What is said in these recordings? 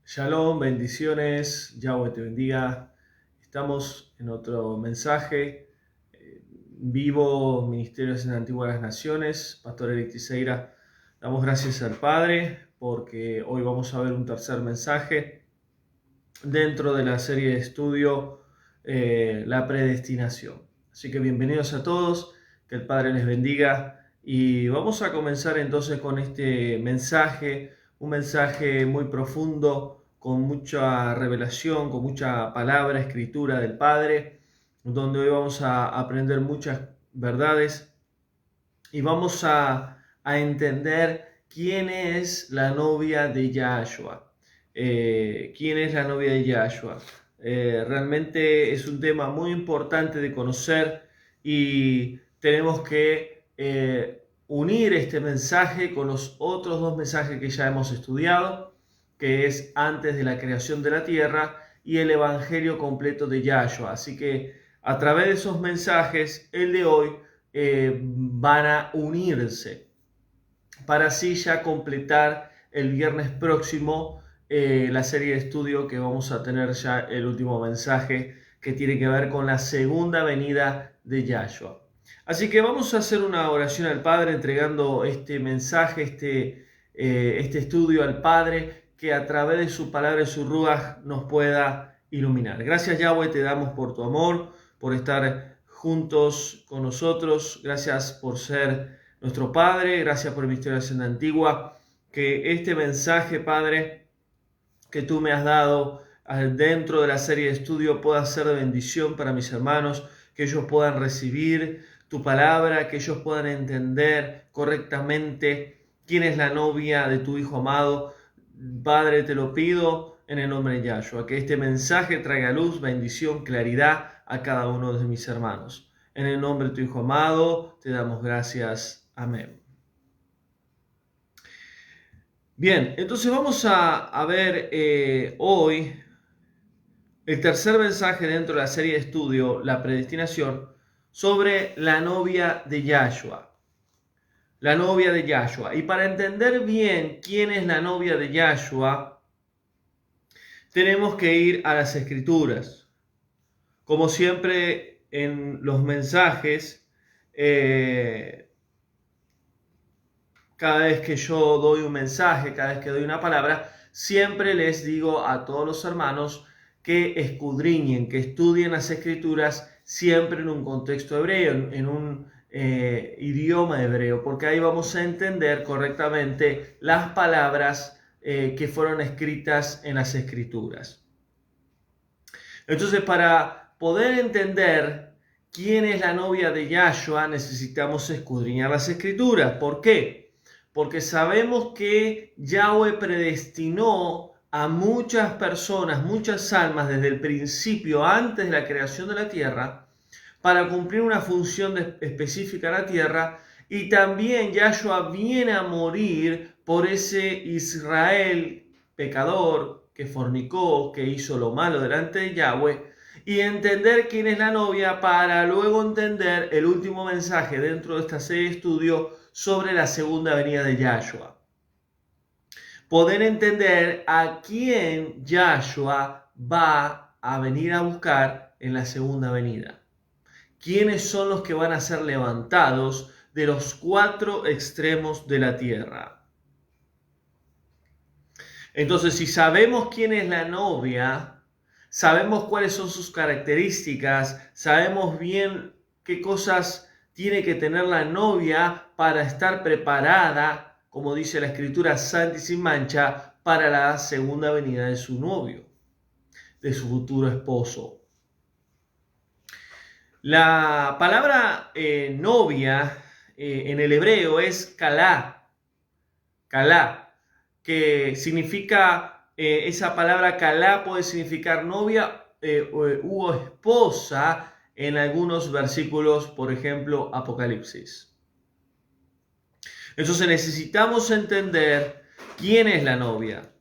Shalom, bendiciones, Yahweh te bendiga. Estamos en otro mensaje. Vivo Ministerios en Antigua las Naciones, Pastor Eric Tiseira. Damos gracias al Padre porque hoy vamos a ver un tercer mensaje dentro de la serie de estudio La Predestinación. Así que bienvenidos a todos, que el Padre les bendiga. Y vamos a comenzar entonces con este mensaje, un mensaje muy profundo, con mucha revelación, con mucha palabra, escritura del Padre, donde hoy vamos a aprender muchas verdades y vamos a entender quién es la novia de Yahshua. ¿Quién es la novia de Yahshua? Realmente es un tema muy importante de conocer y tenemos que unir este mensaje con los otros dos mensajes que ya hemos estudiado, que es antes de la creación de la tierra y el evangelio completo de Yahshua. Así que a través de esos mensajes, el de hoy van a unirse para así ya completar el viernes próximo la serie de estudio que vamos a tener ya el último mensaje que tiene que ver con la segunda venida de Yahshua. Así que vamos a hacer una oración al Padre entregando este mensaje, este estudio al Padre, que a través de su palabra y su ruaj nos pueda iluminar. Gracias, Yahweh, te damos por tu amor, por estar juntos con nosotros. Gracias por ser nuestro Padre. Gracias por Misterios en la Antigua. Que este mensaje, Padre, que tú me has dado dentro de la serie de estudio pueda ser de bendición para mis hermanos, que ellos puedan recibir tu palabra, que ellos puedan entender correctamente quién es la novia de tu Hijo amado. Padre, te lo pido en el nombre de Yahshua, que este mensaje traiga luz, bendición, claridad a cada uno de mis hermanos. En el nombre de tu Hijo amado, te damos gracias. Amén. Bien, entonces vamos a ver hoy el tercer mensaje dentro de la serie de estudio, La Predestinación, sobre la novia de Yahshua. La novia de Yahshua. Y para entender bien quién es la novia de Yahshua, tenemos que ir a las Escrituras. Como siempre en los mensajes, cada vez que yo doy un mensaje, cada vez que doy una palabra, siempre les digo a todos los hermanos que escudriñen, que estudien las Escrituras siempre en un contexto hebreo, en un idioma hebreo, porque ahí vamos a entender correctamente las palabras que fueron escritas en las Escrituras. Entonces, para poder entender quién es la novia de Yahshua, necesitamos escudriñar las Escrituras. ¿Por qué? Porque sabemos que Yahweh predestinó a muchas personas, muchas almas desde el principio, antes de la creación de la tierra, para cumplir una función específica en la tierra, y también Yahshua viene a morir por ese Israel pecador que fornicó, que hizo lo malo delante de Yahweh, y entender quién es la novia para luego entender el último mensaje dentro de esta serie de estudio sobre la segunda venida de Yahshua. Poder entender a quién Yahshua va a venir a buscar en la segunda venida. ¿Quiénes son los que van a ser levantados de los cuatro extremos de la tierra? Entonces, si sabemos quién es la novia, sabemos cuáles son sus características, sabemos bien qué cosas tiene que tener la novia para estar preparada, como dice la Escritura, santa y sin mancha, para la segunda venida de su novio, de su futuro esposo. La palabra novia en el hebreo es kalá, que significa, esa palabra kalá puede significar novia u esposa en algunos versículos, por ejemplo, Apocalipsis. Entonces necesitamos entender quién es la novia.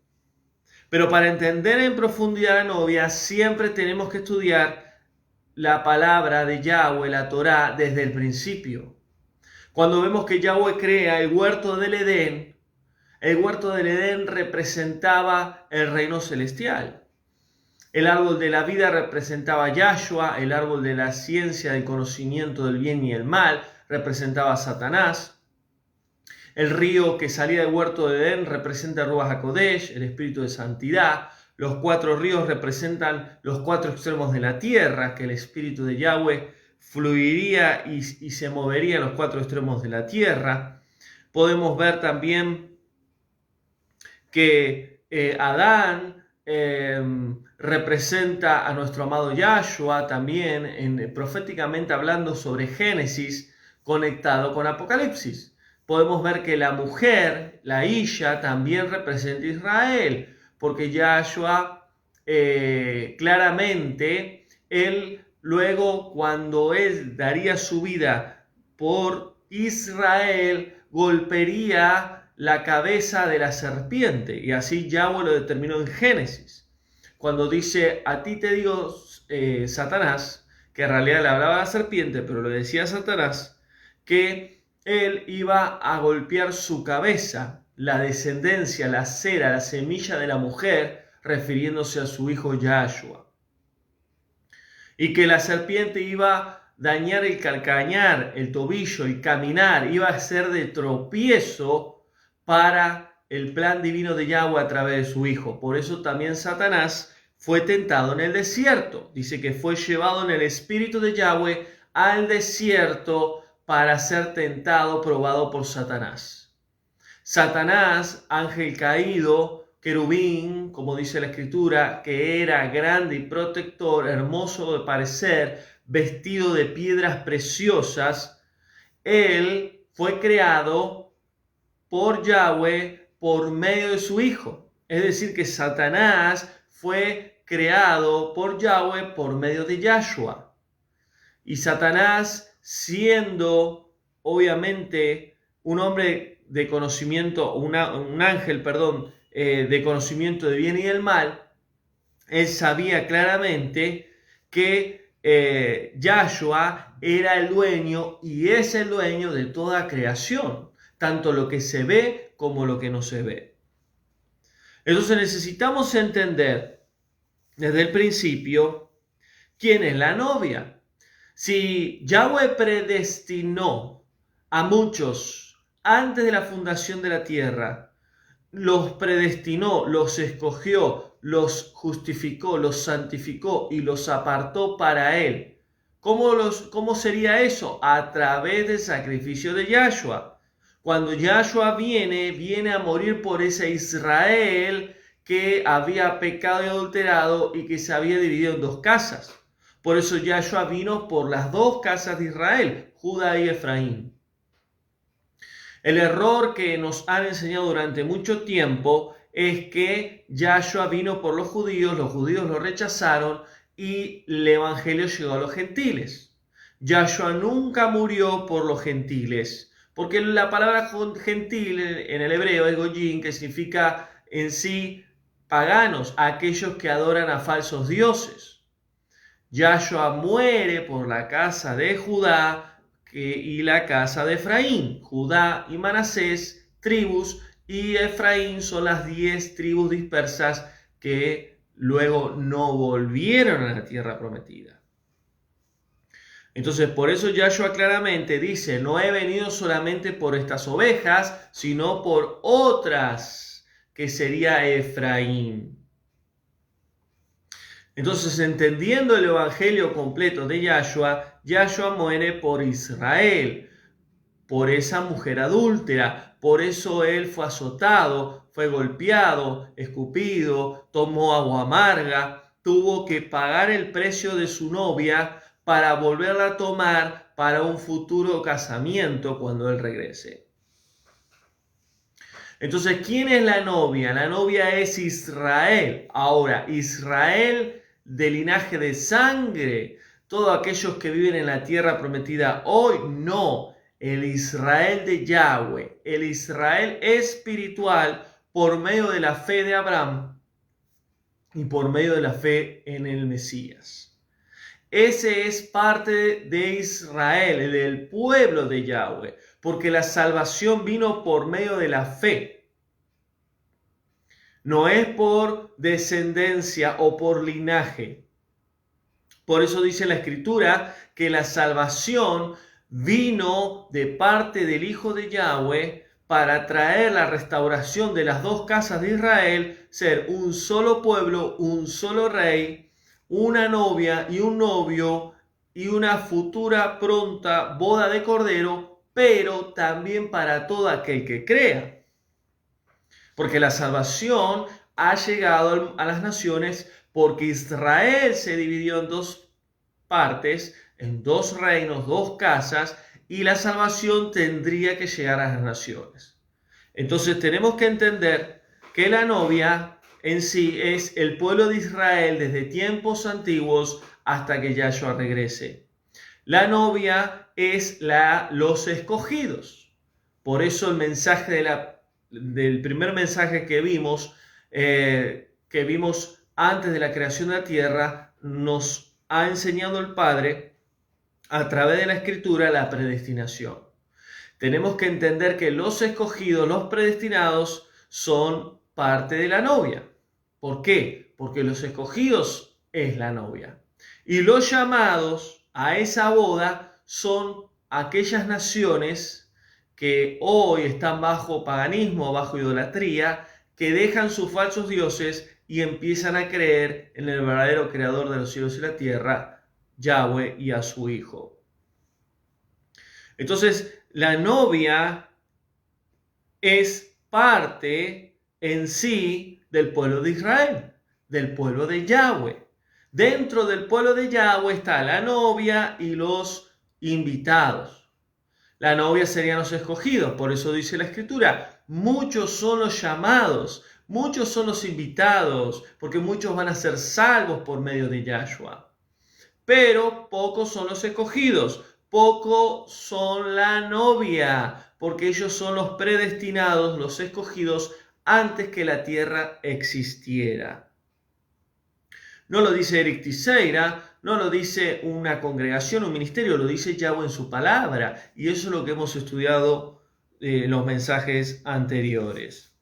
Pero para entender en profundidad la novia, siempre tenemos que estudiar la palabra de Yahweh, la Torá, desde el principio. Cuando vemos que Yahweh crea el huerto del Edén, El huerto del Edén representaba el reino celestial. El árbol de la vida representaba a Yahshua, el árbol de la ciencia del conocimiento del bien y el mal representaba a Satanás. El río que salía del huerto de Edén representa a Ruach HaKodesh, el espíritu de santidad. Los 4 ríos representan los 4 extremos de la tierra, que el espíritu de Yahweh fluiría y se movería en los 4 extremos de la tierra. Podemos ver también que Adán representa a nuestro amado Yahshua también, proféticamente hablando sobre Génesis, conectado con Apocalipsis. Podemos ver que la mujer, la Isha, también representa a Israel, porque Yahshua claramente, él luego cuando él daría su vida por Israel, golpearía la cabeza de la serpiente, y así Yahweh lo determinó en Génesis, cuando dice: a ti te digo, Satanás, que en realidad le hablaba a la serpiente, pero lo decía a Satanás, que él iba a golpear su cabeza, la descendencia, la cera, la semilla de la mujer, refiriéndose a su hijo Yahshua, y que la serpiente iba a dañar el calcañar, el tobillo, el caminar, iba a ser de tropiezo para el plan divino de Yahweh a través de su hijo. Por eso también Satanás fue tentado en el desierto. Dice que fue llevado en el espíritu de Yahweh al desierto para ser tentado, probado por Satanás. Satanás, ángel caído, querubín, como dice la escritura, que era grande y protector, hermoso de parecer, vestido de piedras preciosas, él fue creado por Yahweh por medio de su hijo. Es decir, que Satanás fue creado por Yahweh por medio de Yahshua. Y Satanás, siendo obviamente un hombre de conocimiento, un ángel, de conocimiento del bien y del mal, él sabía claramente que Yahshua era el dueño y es el dueño de toda creación, tanto lo que se ve como lo que no se ve. Entonces necesitamos entender desde el principio quién es la novia. Si Yahweh predestinó a muchos antes de la fundación de la tierra, los predestinó, los escogió, los justificó, los santificó y los apartó para él. ¿Cómo sería eso? A través del sacrificio de Yahshua. Cuando Yahshua viene a morir por ese Israel que había pecado y adulterado y que se había dividido en 2 casas. Por eso Yahshua vino por las 2 casas de Israel, Judá y Efraín. El error que nos han enseñado durante mucho tiempo es que Yahshua vino por los judíos lo rechazaron y el evangelio llegó a los gentiles. Yahshua nunca murió por los gentiles, porque la palabra gentil en el hebreo es goyim, que significa en sí paganos, aquellos que adoran a falsos dioses. Yahshua muere por la casa de Judá y la casa de Efraín. Judá y Manasés, tribus, y Efraín son las 10 tribus dispersas que luego no volvieron a la tierra prometida. Entonces, por eso Yahshua claramente dice: no he venido solamente por estas ovejas, sino por otras, que sería Efraín. Entonces, entendiendo el evangelio completo de Yahshua, Yahshua muere por Israel, por esa mujer adúltera. Por eso él fue azotado, fue golpeado, escupido, tomó agua amarga, tuvo que pagar el precio de su novia para volverla a tomar para un futuro casamiento cuando él regrese. Entonces, ¿quién es la novia? La novia es Israel. Ahora, Israel de linaje de sangre, todos aquellos que viven en la tierra prometida hoy, no. El Israel de Yahweh, el Israel espiritual por medio de la fe de Abraham y por medio de la fe en el Mesías. Ese es parte de Israel, del pueblo de Yahweh, porque la salvación vino por medio de la fe. no es por descendencia o por linaje. Por eso dice la Escritura que la salvación vino de parte del Hijo de Yahweh para traer la restauración de las dos casas de Israel, ser un solo pueblo, un solo rey, una novia y un novio y una futura pronta boda de cordero, pero también para todo aquel que crea. Porque la salvación ha llegado a las naciones porque Israel se dividió en dos partes, en dos reinos, dos casas, y la salvación tendría que llegar a las naciones. Entonces tenemos que entender que la novia en sí es el pueblo de Israel desde tiempos antiguos hasta que Yahshua regrese. La novia es los escogidos. Por eso el mensaje del primer mensaje que vimos antes de la creación de la tierra, nos ha enseñado el Padre a través de la Escritura la predestinación. Tenemos que entender que los escogidos, los predestinados, son parte de la novia. ¿Por qué? Porque los escogidos es la novia. Y los llamados a esa boda son aquellas naciones que hoy están bajo paganismo, bajo idolatría, que dejan sus falsos dioses y empiezan a creer en el verdadero creador de los cielos y la tierra, Yahweh, y a su Hijo. Entonces, la novia es parte en sí del pueblo de Israel, del pueblo de Yahweh. Dentro del pueblo de Yahweh está la novia y los invitados. La novia serían los escogidos, por eso dice la Escritura, muchos son los llamados, muchos son los invitados, porque muchos van a ser salvos por medio de Yahshua. Pero pocos son los escogidos, pocos son la novia, porque ellos son los predestinados, los escogidos, antes que la tierra existiera. No lo dice Eric Tiseira, no lo dice una congregación, un ministerio, lo dice Yahweh en su palabra. Y eso es lo que hemos estudiado en los mensajes anteriores.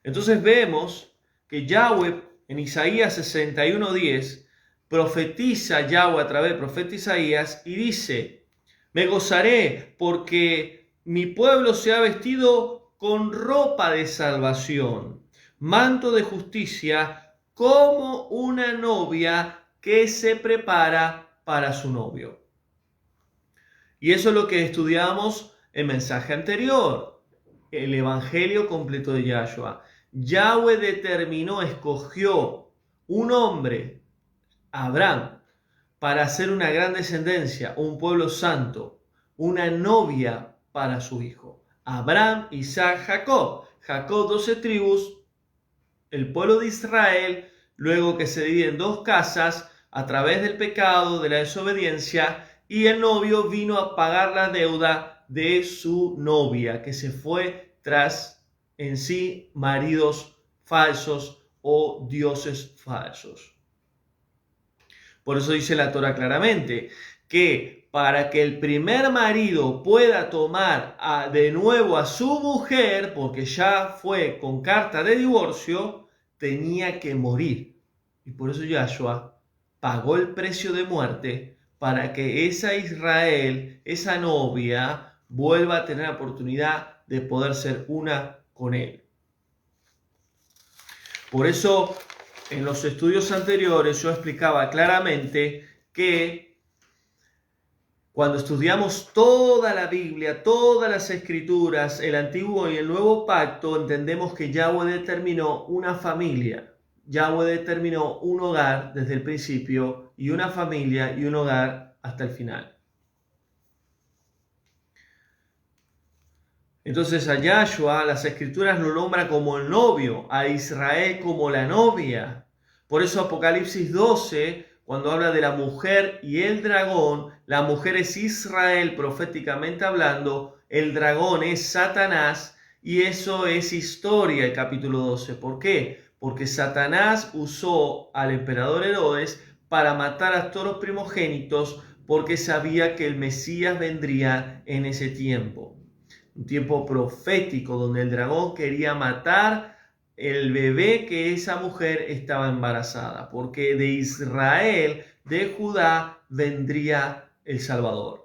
Entonces vemos que Yahweh en Isaías 61:10 profetiza Yahweh a través del profeta Isaías y dice: me gozaré porque mi pueblo se ha vestido con ropa de salvación, manto de justicia, como una novia que se prepara para su novio. Y eso es lo que estudiamos en el mensaje anterior, el evangelio completo de Yahshua. Yahweh determinó, escogió un hombre, Abraham, para hacer una gran descendencia, un pueblo santo, una novia para su hijo. Abraham, Isaac, Jacob. Jacob, 12 tribus, el pueblo de Israel, luego que se divide en dos casas a través del pecado, de la desobediencia, y el novio vino a pagar la deuda de su novia, que se fue tras en sí maridos falsos o dioses falsos. Por eso dice la Torá claramente que para que el primer marido pueda tomar de nuevo a su mujer, porque ya fue con carta de divorcio, tenía que morir. Y por eso Yahshua pagó el precio de muerte para que esa Israel, esa novia, vuelva a tener la oportunidad de poder ser una con él. Por eso, en los estudios anteriores yo explicaba claramente que cuando estudiamos toda la Biblia, todas las escrituras, el antiguo y el nuevo pacto, entendemos que Yahweh determinó una familia. Yahweh determinó un hogar desde el principio y una familia y un hogar hasta el final. Entonces a Yahshua las escrituras lo nombran como el novio, a Israel como la novia. Por eso Apocalipsis 12, cuando habla de la mujer y el dragón, la mujer es Israel proféticamente hablando, el dragón es Satanás, y eso es historia el capítulo 12. ¿Por qué? Porque Satanás usó al emperador Herodes para matar a todos los primogénitos porque sabía que el Mesías vendría en ese tiempo. un tiempo profético donde el dragón quería matar el bebé que esa mujer estaba embarazada, porque de Israel, de Judá, vendría el Salvador.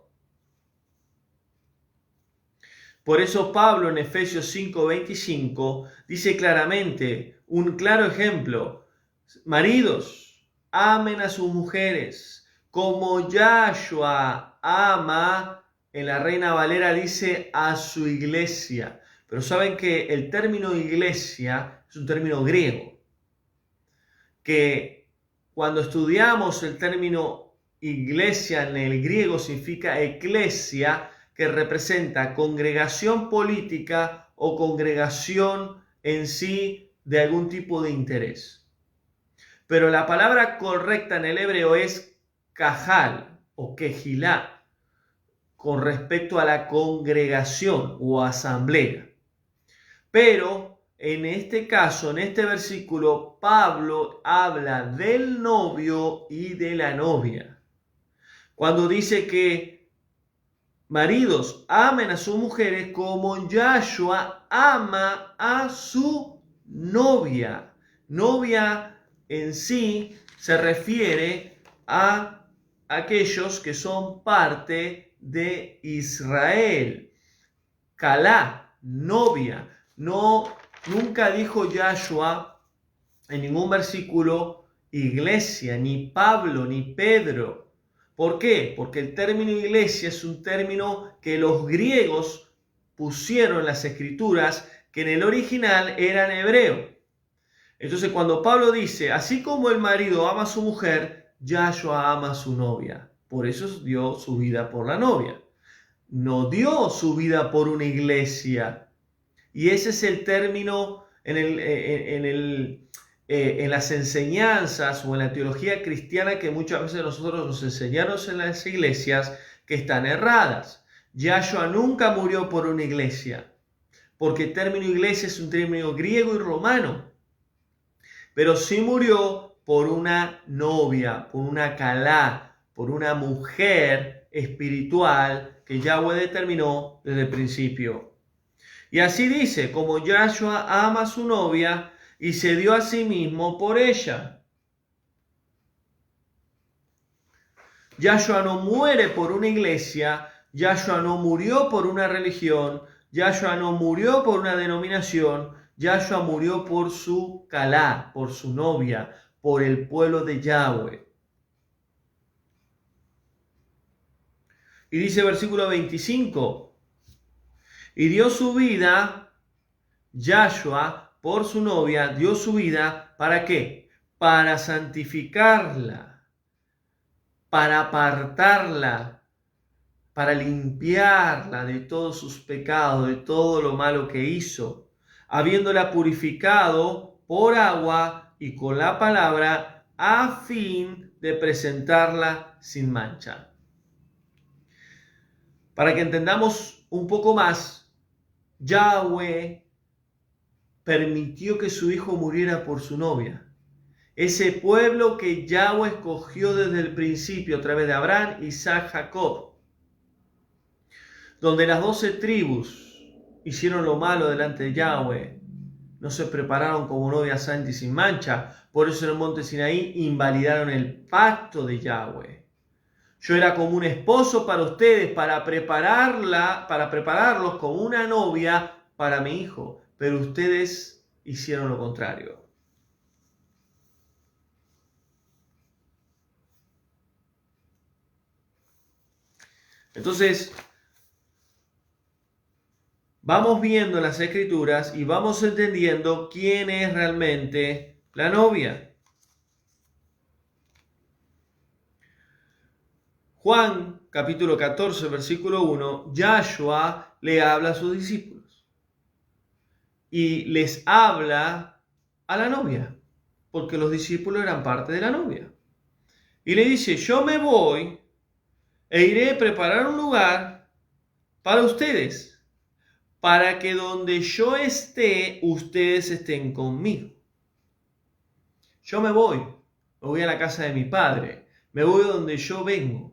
Por eso Pablo en Efesios 5:25 dice claramente, un claro ejemplo: maridos, amen a sus mujeres, como Yahshua ama, en la Reina Valera dice, a su iglesia. Pero saben que el término iglesia es un término griego, que cuando estudiamos el término iglesia en el griego significa eclesia, que representa congregación política o congregación en sí de algún tipo de interés. Pero la palabra correcta en el hebreo es cajal o quejilá, con respecto a la congregación o asamblea. Pero en este caso, en este versículo, Pablo habla del novio y de la novia. Cuando dice que maridos amen a sus mujeres como Yahshua ama a su novia. Novia en sí se refiere a aquellos que son parte de Israel. Calá, novia. No, nunca dijo Yahshua en ningún versículo iglesia, ni Pablo, ni Pedro. ¿Por qué? Porque el término iglesia es un término que los griegos pusieron en las escrituras, que en el original era en hebreo. Entonces cuando Pablo dice, así como el marido ama a su mujer, Yahshua ama a su novia. Por eso dio su vida por la novia. No dio su vida por una iglesia. Y ese es el término en las enseñanzas o en la teología cristiana que muchas veces nosotros nos enseñaron en las iglesias, que están erradas. Yahshua nunca murió por una iglesia, porque el término iglesia es un término griego y romano, pero sí murió por una novia, por una calá, por una mujer espiritual que Yahweh determinó desde el principio. Y así dice, como Yahshua ama a su novia y se dio a sí mismo por ella. Yahshua no muere por una iglesia, Yahshua no murió por una religión, Yahshua no murió por una denominación, Yahshua murió por su calá, por su novia, por el pueblo de Yahweh. Y dice versículo 25, y dio su vida, Yahshua, por su novia, dio su vida, ¿para qué? Para santificarla, para apartarla, para limpiarla de todos sus pecados, de todo lo malo que hizo, habiéndola purificado por agua y con la palabra, a fin de presentarla sin mancha. Para que entendamos un poco más, Yahweh permitió que su hijo muriera por su novia. Ese pueblo que Yahweh escogió desde el principio a través de Abraham, Isaac, Jacob, donde las 12 tribus hicieron lo malo delante de Yahweh, no se prepararon como novia santa y sin mancha. Por eso en el monte Sinaí invalidaron el pacto de Yahweh. Yo era como un esposo para ustedes, para prepararlos como una novia para mi hijo, pero ustedes hicieron lo contrario. Entonces, vamos viendo las escrituras y vamos entendiendo quién es realmente la novia. Juan capítulo 14, versículo 1, Yahshua le habla a sus discípulos y les habla a la novia, porque los discípulos eran parte de la novia. Y le dice, yo me voy e iré a preparar un lugar para ustedes, para que donde yo esté, ustedes estén conmigo. Yo me voy a la casa de mi padre, me voy donde yo vengo.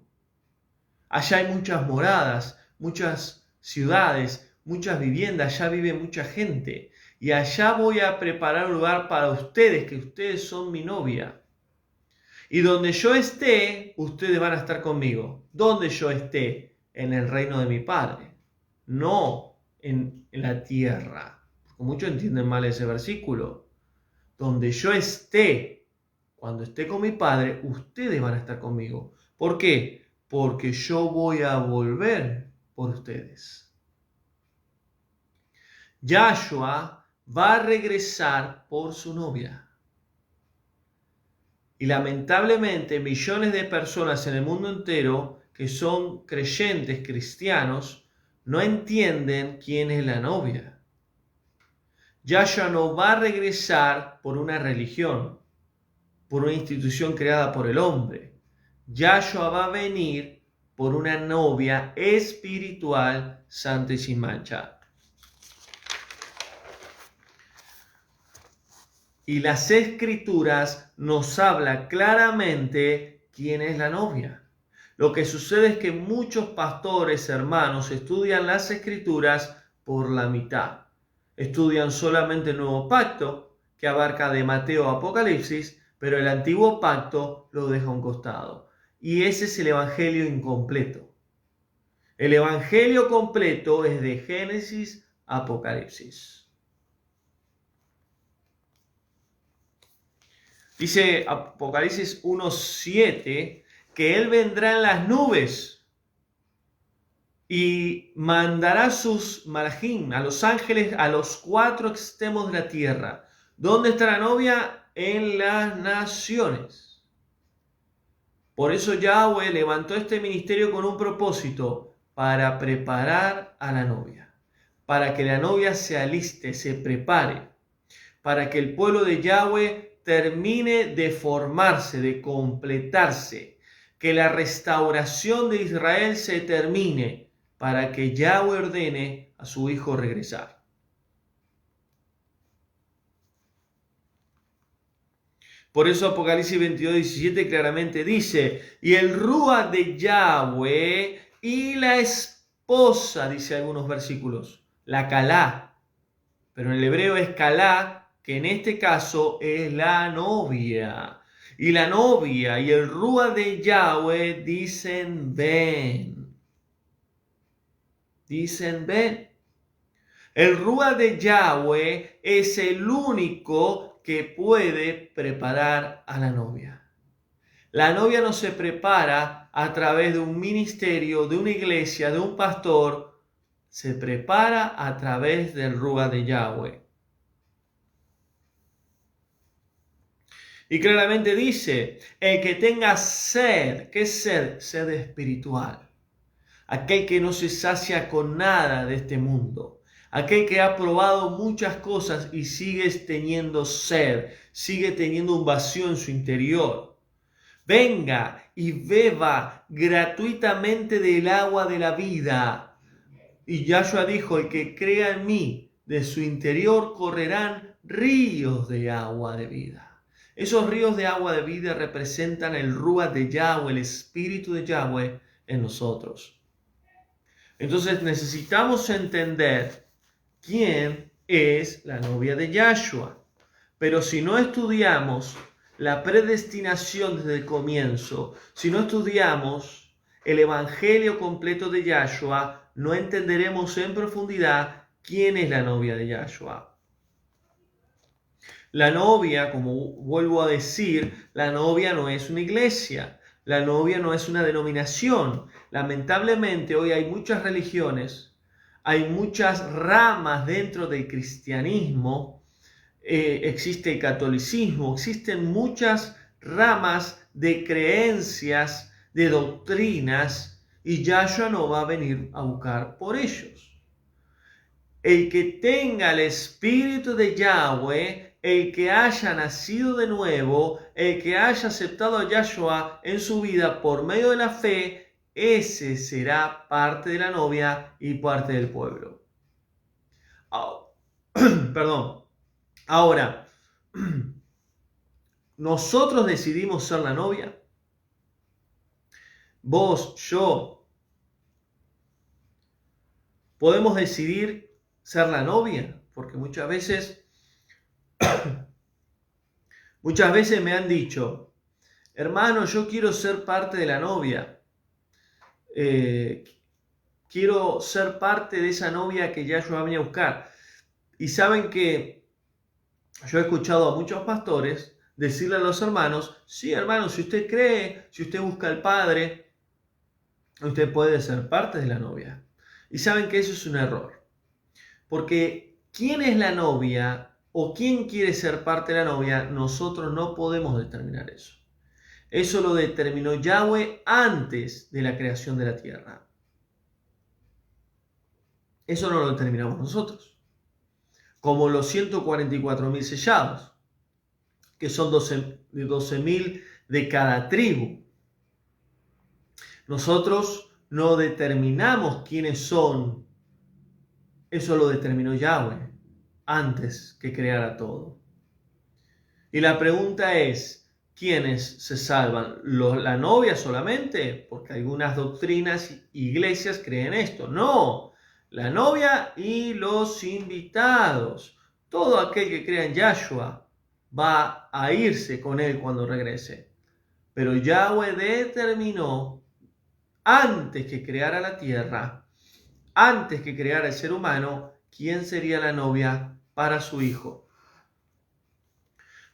Allá hay muchas moradas, muchas ciudades, muchas viviendas, allá vive mucha gente. Y allá voy a preparar un lugar para ustedes, que ustedes son mi novia. Y donde yo esté, ustedes van a estar conmigo. Donde yo esté, en el reino de mi Padre. No en la tierra. Porque muchos entienden mal ese versículo. Donde yo esté, cuando esté con mi Padre, ustedes van a estar conmigo. ¿Por qué? Porque yo voy a volver por ustedes. Yahshua va a regresar por su novia. Y lamentablemente millones de personas en el mundo entero que son creyentes cristianos no entienden quién es la novia. Yahshua no va a regresar por una religión, por una institución creada por el hombre. Yahshua va a venir por una novia espiritual, santa y sin mancha. Y las Escrituras nos habla claramente quién es la novia. Lo que sucede es que muchos pastores, hermanos, estudian las Escrituras por la mitad. Estudian solamente el Nuevo Pacto, que abarca de Mateo a Apocalipsis, pero el Antiguo Pacto lo deja a un costado. Y ese es el Evangelio incompleto. El Evangelio completo es de Génesis a Apocalipsis. Dice Apocalipsis 1:7 que Él vendrá en las nubes y mandará sus malachim, a los ángeles, a los 4 extremos de la tierra. ¿Dónde está la novia? En las naciones. Por eso Yahweh levantó este ministerio con un propósito, para preparar a la novia, para que la novia se aliste, se prepare, para que el pueblo de Yahweh termine de formarse, de completarse, que la restauración de Israel se termine, para que Yahweh ordene a su hijo regresar. Por eso Apocalipsis 22:17 claramente dice, y el Ruach de Yahweh y la esposa, dice algunos versículos, la Calá, pero en el hebreo es Calá, que en este caso es la novia. Y la novia y el Ruach de Yahweh dicen ven. Dicen ven. El Ruach de Yahweh es el único que puede preparar a la novia. La novia no se prepara a través de un ministerio, de una iglesia, de un pastor. Se prepara a través del Ruach de Yahweh. Y claramente dice, el que tenga sed, ¿qué es sed? Sed espiritual. Aquel que no se sacia con nada de este mundo. Aquel que ha probado muchas cosas y sigue teniendo sed, sigue teniendo un vacío en su interior. Venga y beba gratuitamente del agua de la vida. Y Yahshua dijo, el que crea en mí, de su interior correrán ríos de agua de vida. Esos ríos de agua de vida representan el Ruach de Yahweh, el Espíritu de Yahweh en nosotros. Entonces necesitamos entender quién es la novia de Yahshua. Pero si no estudiamos la predestinación desde el comienzo, si no estudiamos el Evangelio completo de Yahshua, no entenderemos en profundidad quién es la novia de Yahshua. La novia, como vuelvo a decir, la novia no es una iglesia, la novia no es una denominación. Lamentablemente hoy hay muchas religiones, hay muchas ramas dentro del cristianismo, existe el catolicismo, existen muchas ramas de creencias, de doctrinas, y Yahshua no va a venir a buscar por ellos. El que tenga el Espíritu de Yahweh, el que haya nacido de nuevo, el que haya aceptado a Yahshua en su vida por medio de la fe, ese será parte de la novia y parte del pueblo. Perdón. Ahora, nosotros decidimos ser la novia. Vos, yo. Podemos decidir ser la novia, porque muchas veces me han dicho, hermano, yo quiero ser parte de la novia. Quiero ser parte de esa novia que Yahshua viene a buscar. Y saben que yo he escuchado a muchos pastores decirle a los hermanos, sí, hermano, si usted cree, si usted busca al Padre, usted puede ser parte de la novia. Y saben que eso es un error. Porque ¿quién es la novia o quién quiere ser parte de la novia? Nosotros no podemos determinar eso. Eso lo determinó Yahweh antes de la creación de la tierra. Eso no lo determinamos nosotros. Como los 144.000 sellados, que son 12.000 de cada tribu. Nosotros no determinamos quiénes son. Eso lo determinó Yahweh antes que creara todo. Y la pregunta es, ¿quiénes se salvan? ¿La novia solamente? Porque algunas doctrinas e iglesias creen esto. No, la novia y los invitados. Todo aquel que crea en Yahshua va a irse con él cuando regrese. Pero Yahweh determinó antes que creara la tierra, antes que creara el ser humano, quién sería la novia para su hijo.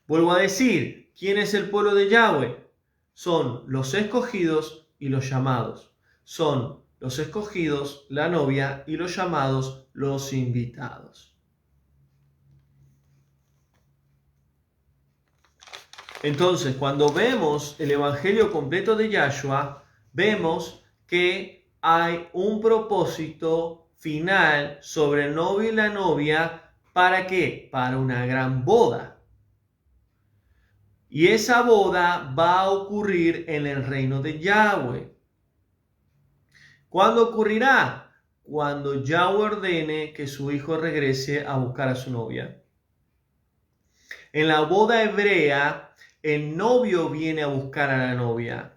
Vuelvo a decir, ¿quién es el pueblo de Yahweh? Son los escogidos y los llamados. Son los escogidos, la novia, y los llamados, los invitados. Entonces, cuando vemos el evangelio completo de Yahshua, vemos que hay un propósito final sobre el novio y la novia. ¿Para qué? Para una gran boda. Y esa boda va a ocurrir en el reino de Yahweh. ¿Cuándo ocurrirá? Cuando Yahweh ordene que su hijo regrese a buscar a su novia. En la boda hebrea, el novio viene a buscar a la novia.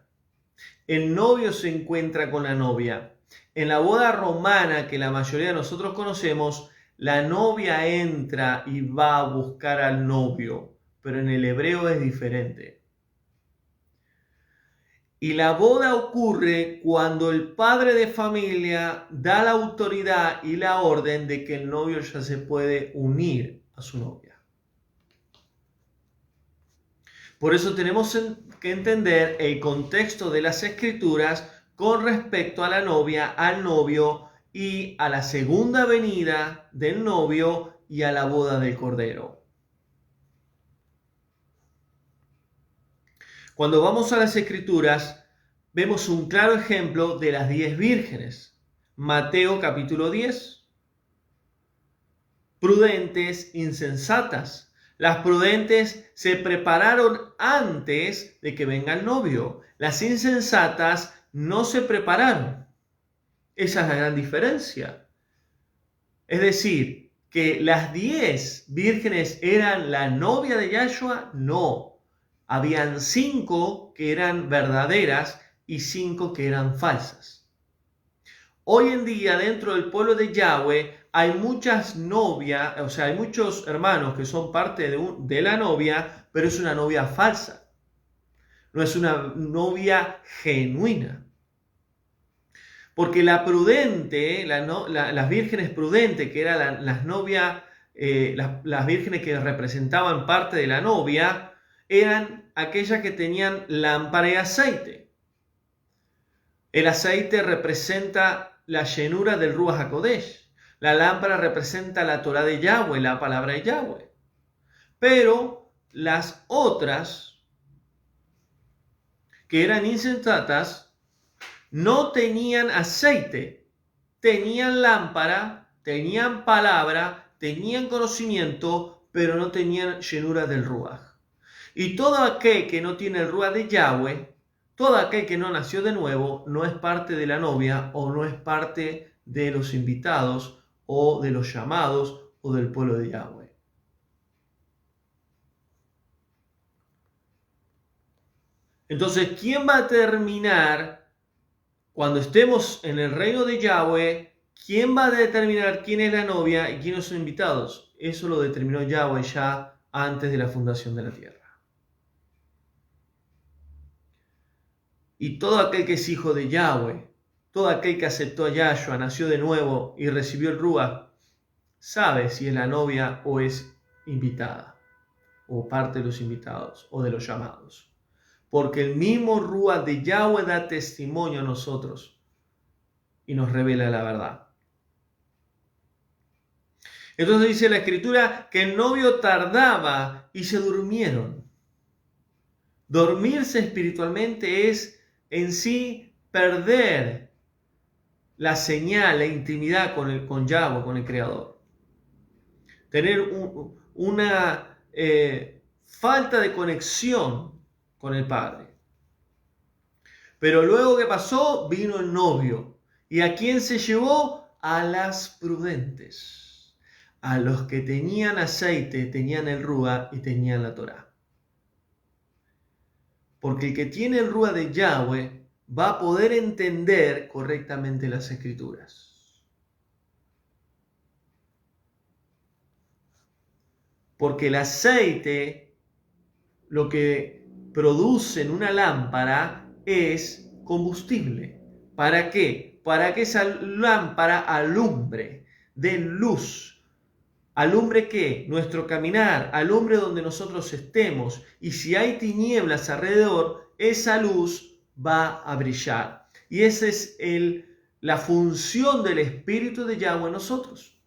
El novio se encuentra con la novia. En la boda romana, que la mayoría de nosotros conocemos, la novia entra y va a buscar al novio. Pero en el hebreo es diferente. Y la boda ocurre cuando el padre de familia da la autoridad y la orden de que el novio ya se puede unir a su novia. Por eso tenemos que entender el contexto de las escrituras con respecto a la novia, al novio y a la segunda venida del novio y a la boda del Cordero. Cuando vamos a las escrituras, vemos un claro ejemplo de las 10 vírgenes. Mateo capítulo 10. Prudentes, insensatas. Las prudentes se prepararon antes de que venga el novio. Las insensatas no se prepararon. Esa es la gran diferencia. Es decir, que las 10 vírgenes eran la novia de Yahshua, no. Habían 5 que eran verdaderas y 5 que eran falsas. Hoy en día, dentro del pueblo de Yahweh, hay muchas novias, o sea, hay muchos hermanos que son parte de la novia, pero es una novia falsa. No es una novia genuina. Porque la prudente, las vírgenes prudentes, que eran las novias, las vírgenes que representaban parte de la novia, eran aquellas que tenían lámpara y aceite. El aceite representa la llenura del Ruach HaKodesh. La lámpara representa la Torah de Yahweh, la palabra de Yahweh. Pero las otras, que eran insensatas, no tenían aceite, tenían lámpara, tenían palabra, tenían conocimiento, pero no tenían llenura del Ruach. Y todo aquel que no tiene el Ruach de Yahweh, todo aquel que no nació de nuevo, no es parte de la novia o no es parte de los invitados o de los llamados o del pueblo de Yahweh. Entonces, ¿quién va a terminar cuando estemos en el reino de Yahweh? ¿quién va a determinar quién es la novia y quiénes son invitados? Eso lo determinó Yahweh ya antes de la fundación de la tierra. Y todo aquel que es hijo de Yahweh, todo aquel que aceptó a Yahshua, nació de nuevo y recibió el Ruach, sabe si es la novia o es invitada, o parte de los invitados, o de los llamados. Porque el mismo Ruach de Yahweh da testimonio a nosotros y nos revela la verdad. Entonces dice la Escritura que el novio tardaba y se durmieron. Dormirse espiritualmente es en sí perder la señal, la intimidad con Yahweh, con el Creador. Tener una falta de conexión con el Padre. Pero luego que pasó, vino el novio. ¿Y a quién se llevó? A las prudentes. A los que tenían aceite, tenían el Ruach y tenían la Torá. Porque el que tiene el Ruach de Yahweh va a poder entender correctamente las Escrituras. Porque el aceite, lo que produce en una lámpara es combustible. ¿Para qué? Para que esa lámpara alumbre, dé luz. ¿Alumbre qué? Nuestro caminar, alumbre donde nosotros estemos. Y si hay tinieblas alrededor, esa luz va a brillar. Y esa es la función del Espíritu de Yahweh en nosotros.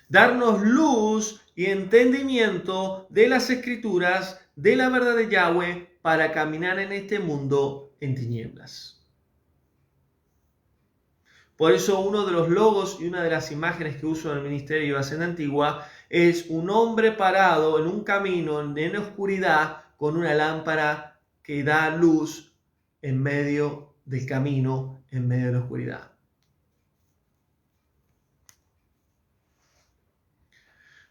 Darnos luz y entendimiento de las Escrituras, de la verdad de Yahweh, para caminar en este mundo en tinieblas. Por eso uno de los logos y una de las imágenes que uso en el ministerio de Oración Antigua es un hombre parado en un camino en la oscuridad con una lámpara que da luz en medio del camino, en medio de la oscuridad.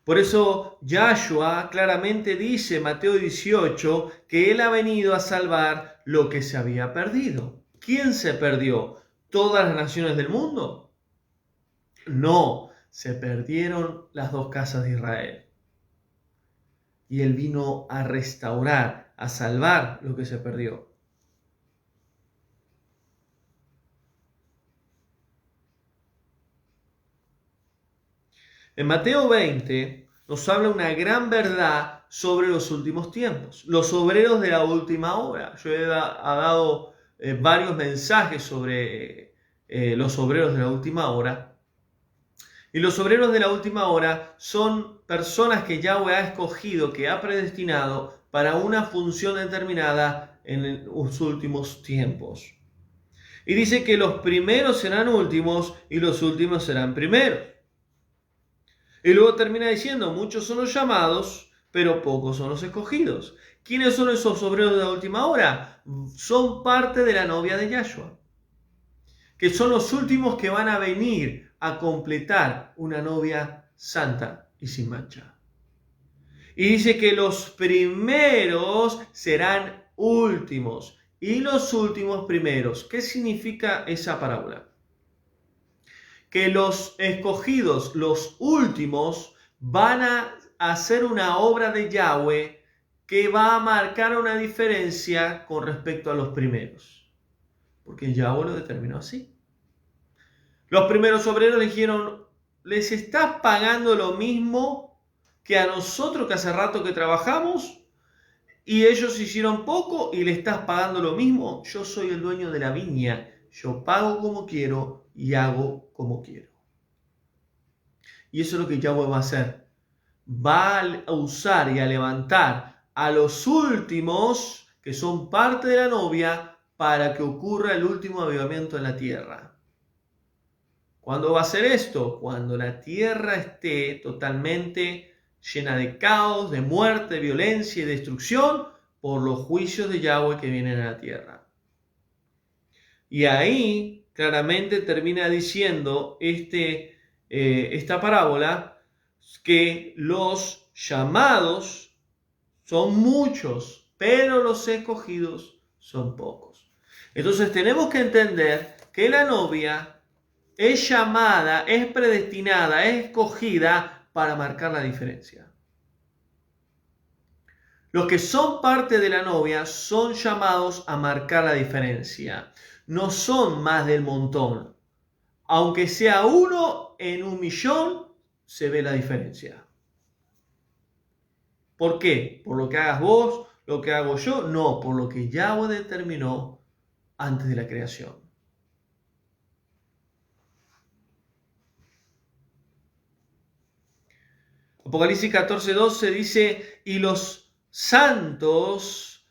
Por eso Yahshua claramente dice en Mateo 18 que Él ha venido a salvar lo que se había perdido. ¿Quién se perdió? ¿Todas las naciones del mundo? No, se perdieron las dos casas de Israel. Y Él vino a restaurar, a salvar lo que se perdió. En Mateo 20 nos habla una gran verdad sobre los últimos tiempos, los obreros de la última hora. Yo he dado varios mensajes sobre los obreros de la última hora. Y los obreros de la última hora son personas que Yahweh ha escogido, que ha predestinado para una función determinada en los últimos tiempos. Y dice que los primeros serán últimos y los últimos serán primeros. Y luego termina diciendo, muchos son los llamados, pero pocos son los escogidos. ¿Quiénes son esos obreros de la última hora? Son parte de la novia de Yahshua, que son los últimos que van a venir a completar una novia santa y sin mancha. Y dice que los primeros serán últimos y los últimos primeros. ¿Qué significa esa parábola? Que los escogidos, los últimos, van a hacer una obra de Yahweh que va a marcar una diferencia con respecto a los primeros. Porque Yahweh lo determinó así. Los primeros obreros le dijeron, ¿les estás pagando lo mismo que a nosotros que hace rato que trabajamos? Y ellos hicieron poco y le estás pagando lo mismo. Yo soy el dueño de la viña. Yo pago como quiero y hago como quiero. Y eso es lo que Yahweh va a hacer. Va a usar y a levantar a los últimos que son parte de la novia para que ocurra el último avivamiento en la tierra. ¿Cuándo va a ser esto? Cuando la tierra esté totalmente llena de caos, de muerte, de violencia y destrucción por los juicios de Yahweh que vienen a la tierra. Y ahí claramente termina diciendo esta parábola que los llamados son muchos, pero los escogidos son pocos. Entonces tenemos que entender que la novia es llamada, es predestinada, es escogida para marcar la diferencia. Los que son parte de la novia son llamados a marcar la diferencia. No son más del montón. Aunque sea 1 en 1.000.000, se ve la diferencia. ¿Por qué? ¿Por lo que hagas vos, lo que hago yo? No, por lo que Yahweh determinó antes de la creación. Apocalipsis 14:12 dice, y los santos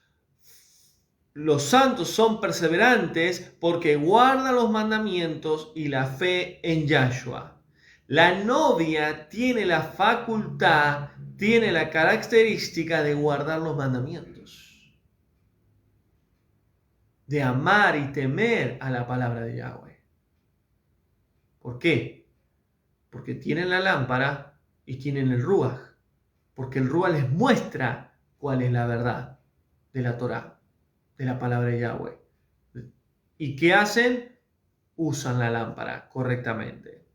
son perseverantes porque guardan los mandamientos y la fe en Yahshua. La novia tiene la facultad, tiene la característica de guardar los mandamientos, de amar y temer a la palabra de Yahweh. ¿Por qué? Porque tienen la lámpara y tienen el Ruaj, porque el Ruaj les muestra cuál es la verdad de la Torá, de la palabra de Yahweh. ¿Y qué hacen? Usan la lámpara correctamente.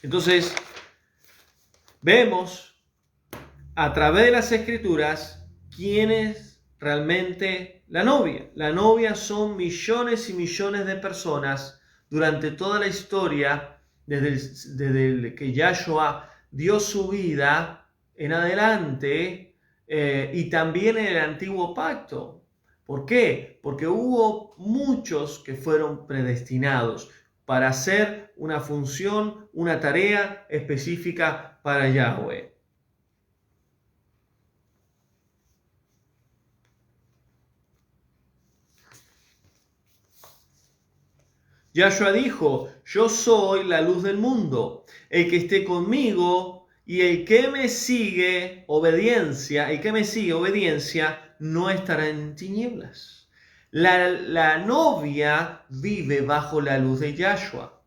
Entonces, vemos a través de las Escrituras quién es realmente la novia. La novia son millones y millones de personas durante toda la historia, desde que Yahshua dio su vida en adelante, y también en el antiguo pacto. ¿Por qué? Porque hubo muchos que fueron predestinados para hacer una función, una tarea específica para Yahweh. Yahshua dijo, yo soy la luz del mundo, el que esté conmigo y el que me sigue obediencia, no estará en tinieblas. La novia vive bajo la luz de Yahshua.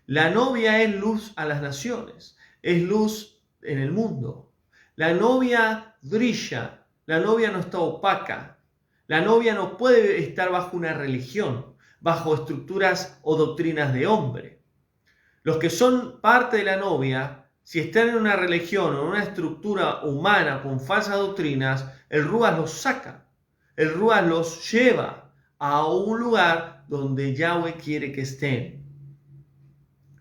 La novia es luz a las naciones, es luz en el mundo. La novia brilla, la novia no está opaca, la novia no puede estar bajo una religión, bajo estructuras o doctrinas de hombre. Los que son parte de la novia, si están en una religión o en una estructura humana con falsas doctrinas, el Ruaj los saca, el Ruaj los lleva a un lugar donde Yahweh quiere que estén.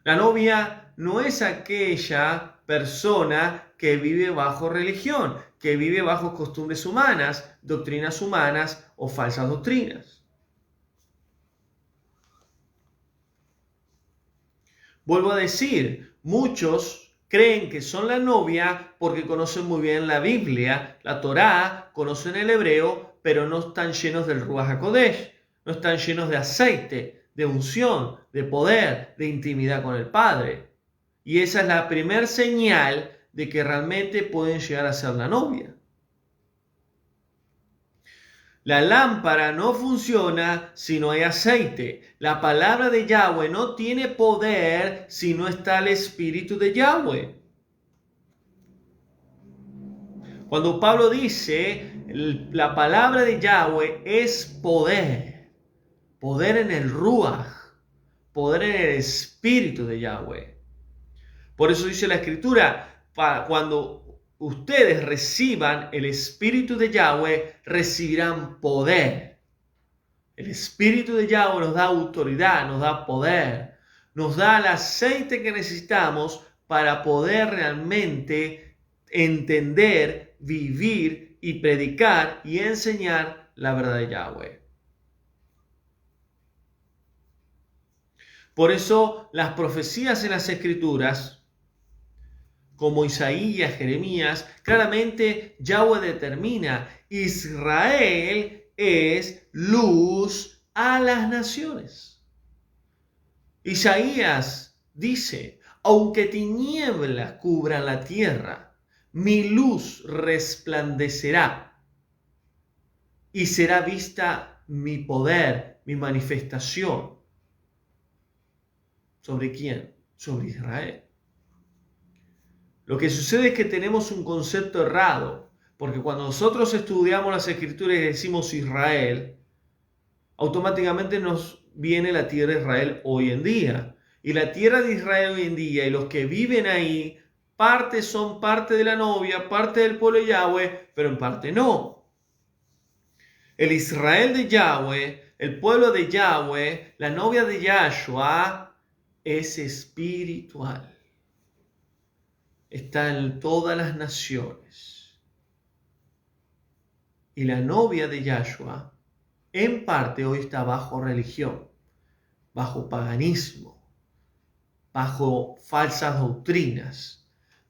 La novia no es aquella persona que vive bajo religión, que vive bajo costumbres humanas, doctrinas humanas o falsas doctrinas. Vuelvo a decir, muchos creen que son la novia porque conocen muy bien la Biblia, la Torá, conocen el hebreo, pero no están llenos del Ruaj HaKodesh, no están llenos de aceite, de unción, de poder, de intimidad con el Padre. Y esa es la primera señal de que realmente pueden llegar a ser la novia. La lámpara no funciona si no hay aceite. La palabra de Yahweh no tiene poder si no está el Espíritu de Yahweh. Cuando Pablo dice, la palabra de Yahweh es poder. Poder en el Ruaj. Poder en el Espíritu de Yahweh. Por eso dice la Escritura, cuando ustedes reciban el Espíritu de Yahweh, recibirán poder. El Espíritu de Yahweh nos da autoridad, nos da poder, nos da el aceite que necesitamos para poder realmente entender, vivir y predicar y enseñar la verdad de Yahweh. Por eso las profecías en las Escrituras, como Isaías, Jeremías, claramente Yahweh determina, Israel es luz a las naciones. Isaías dice, aunque tinieblas cubran la tierra, mi luz resplandecerá y será vista mi poder, mi manifestación. ¿Sobre quién? Sobre Israel. Lo que sucede es que tenemos un concepto errado. Porque cuando nosotros estudiamos las Escrituras y decimos Israel, automáticamente nos viene la tierra de Israel hoy en día. Y la tierra de Israel hoy en día y los que viven ahí, son parte de la novia, parte del pueblo de Yahweh, pero en parte no. El Israel de Yahweh, el pueblo de Yahweh, la novia de Yahshua, es espiritual. Está en todas las naciones. Y la novia de Yahshua, en parte hoy está bajo religión, bajo paganismo, bajo falsas doctrinas.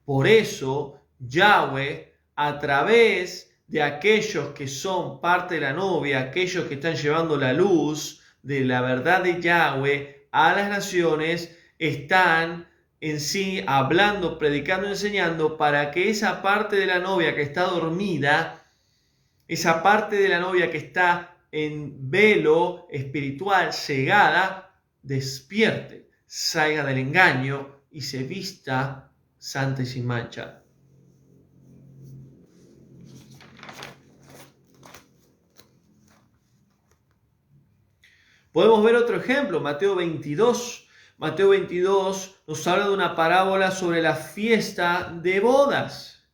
Por eso, Yahweh, a través de aquellos que son parte de la novia, aquellos que están llevando la luz de la verdad de Yahweh a las naciones, están en sí hablando, predicando, enseñando para que esa parte de la novia que está dormida, esa parte de la novia que está en velo espiritual, cegada, despierte, salga del engaño y se vista santa y sin mancha. Podemos ver otro ejemplo, Mateo 22. Mateo 22 nos habla de una parábola sobre la fiesta de bodas.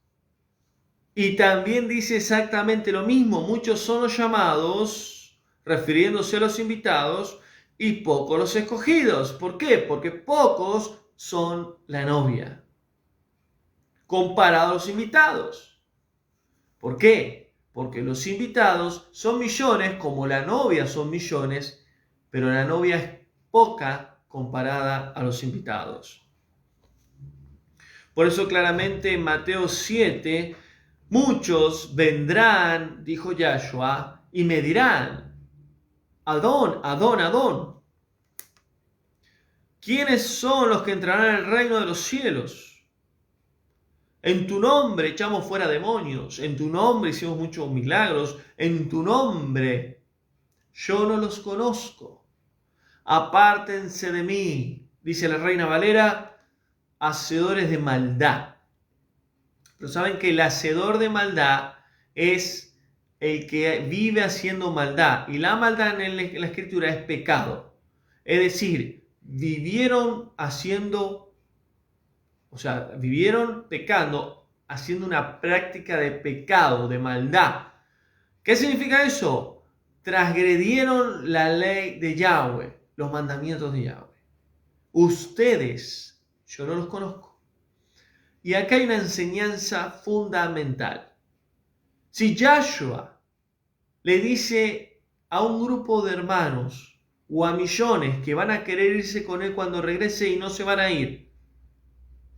Y también dice exactamente lo mismo. Muchos son los llamados, refiriéndose a los invitados, y pocos los escogidos. ¿Por qué? Porque pocos son la novia, comparado a los invitados. ¿Por qué? Porque los invitados son millones, como la novia son millones, pero la novia es poca comparada a los invitados. Por eso claramente en Mateo 7, muchos vendrán, dijo Yahshua, y me dirán, Adón, Adón, Adón, ¿quiénes son los que entrarán en el reino de los cielos? En tu nombre echamos fuera demonios, en tu nombre hicimos muchos milagros, en tu nombre yo no los conozco. Apártense de mí, dice la Reina Valera, hacedores de maldad. Pero saben que el hacedor de maldad es el que vive haciendo maldad. Y la maldad en la Escritura es pecado. Es decir, vivieron pecando, haciendo una práctica de pecado, de maldad. ¿Qué significa eso? Transgredieron la ley de Yahweh, los mandamientos de Yahweh. Ustedes, yo no los conozco. Y acá hay una enseñanza fundamental. Si Yahshua le dice a un grupo de hermanos o a millones que van a querer irse con él cuando regrese y no se van a ir,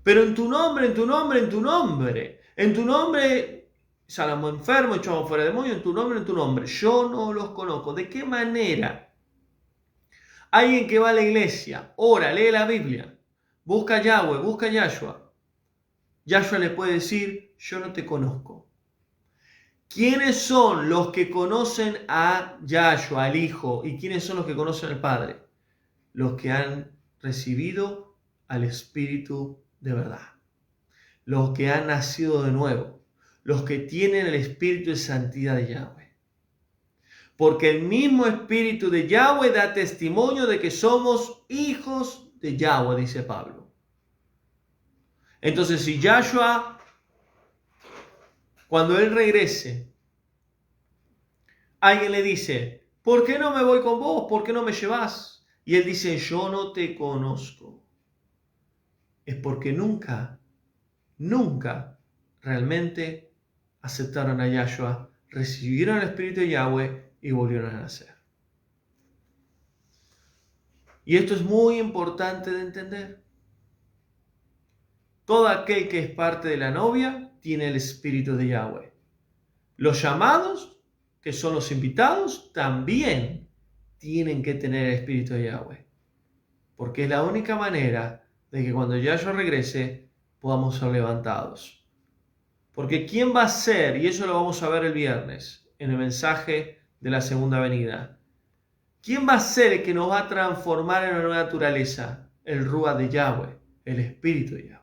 pero en tu nombre, en tu nombre, en tu nombre, en tu nombre, sanamos enfermos, echamos fuera demonios, en tu nombre, yo no los conozco. ¿De qué manera? Alguien que va a la iglesia, ora, lee la Biblia, busca a Yahweh, busca a Yahshua. Yahshua le puede decir, yo no te conozco. ¿Quiénes son los que conocen a Yahshua, al Hijo? ¿Y quiénes son los que conocen al Padre? Los que han recibido al Espíritu de verdad. Los que han nacido de nuevo. Los que tienen el Espíritu de santidad de Yahweh. Porque el mismo Espíritu de Yahweh da testimonio de que somos hijos de Yahweh, dice Pablo. Entonces, si Yahshua, cuando Él regrese, alguien le dice, ¿por qué no me voy con vos? ¿Por qué no me llevas? Y Él dice, yo no te conozco. Es porque nunca realmente aceptaron a Yahshua, recibieron el Espíritu de Yahweh y volvieron a nacer. Y esto es muy importante de entender. Todo aquel que es parte de la novia tiene el Espíritu de Yahweh. Los llamados, que son los invitados, también tienen que tener el Espíritu de Yahweh. Porque es la única manera de que cuando Yahshua regrese podamos ser levantados. Porque ¿quién va a ser? Y eso lo vamos a ver el viernes en el mensaje de la segunda venida. ¿Quién va a ser el que nos va a transformar en una nueva naturaleza? El Ruach de Yahweh, el Espíritu de Yahweh.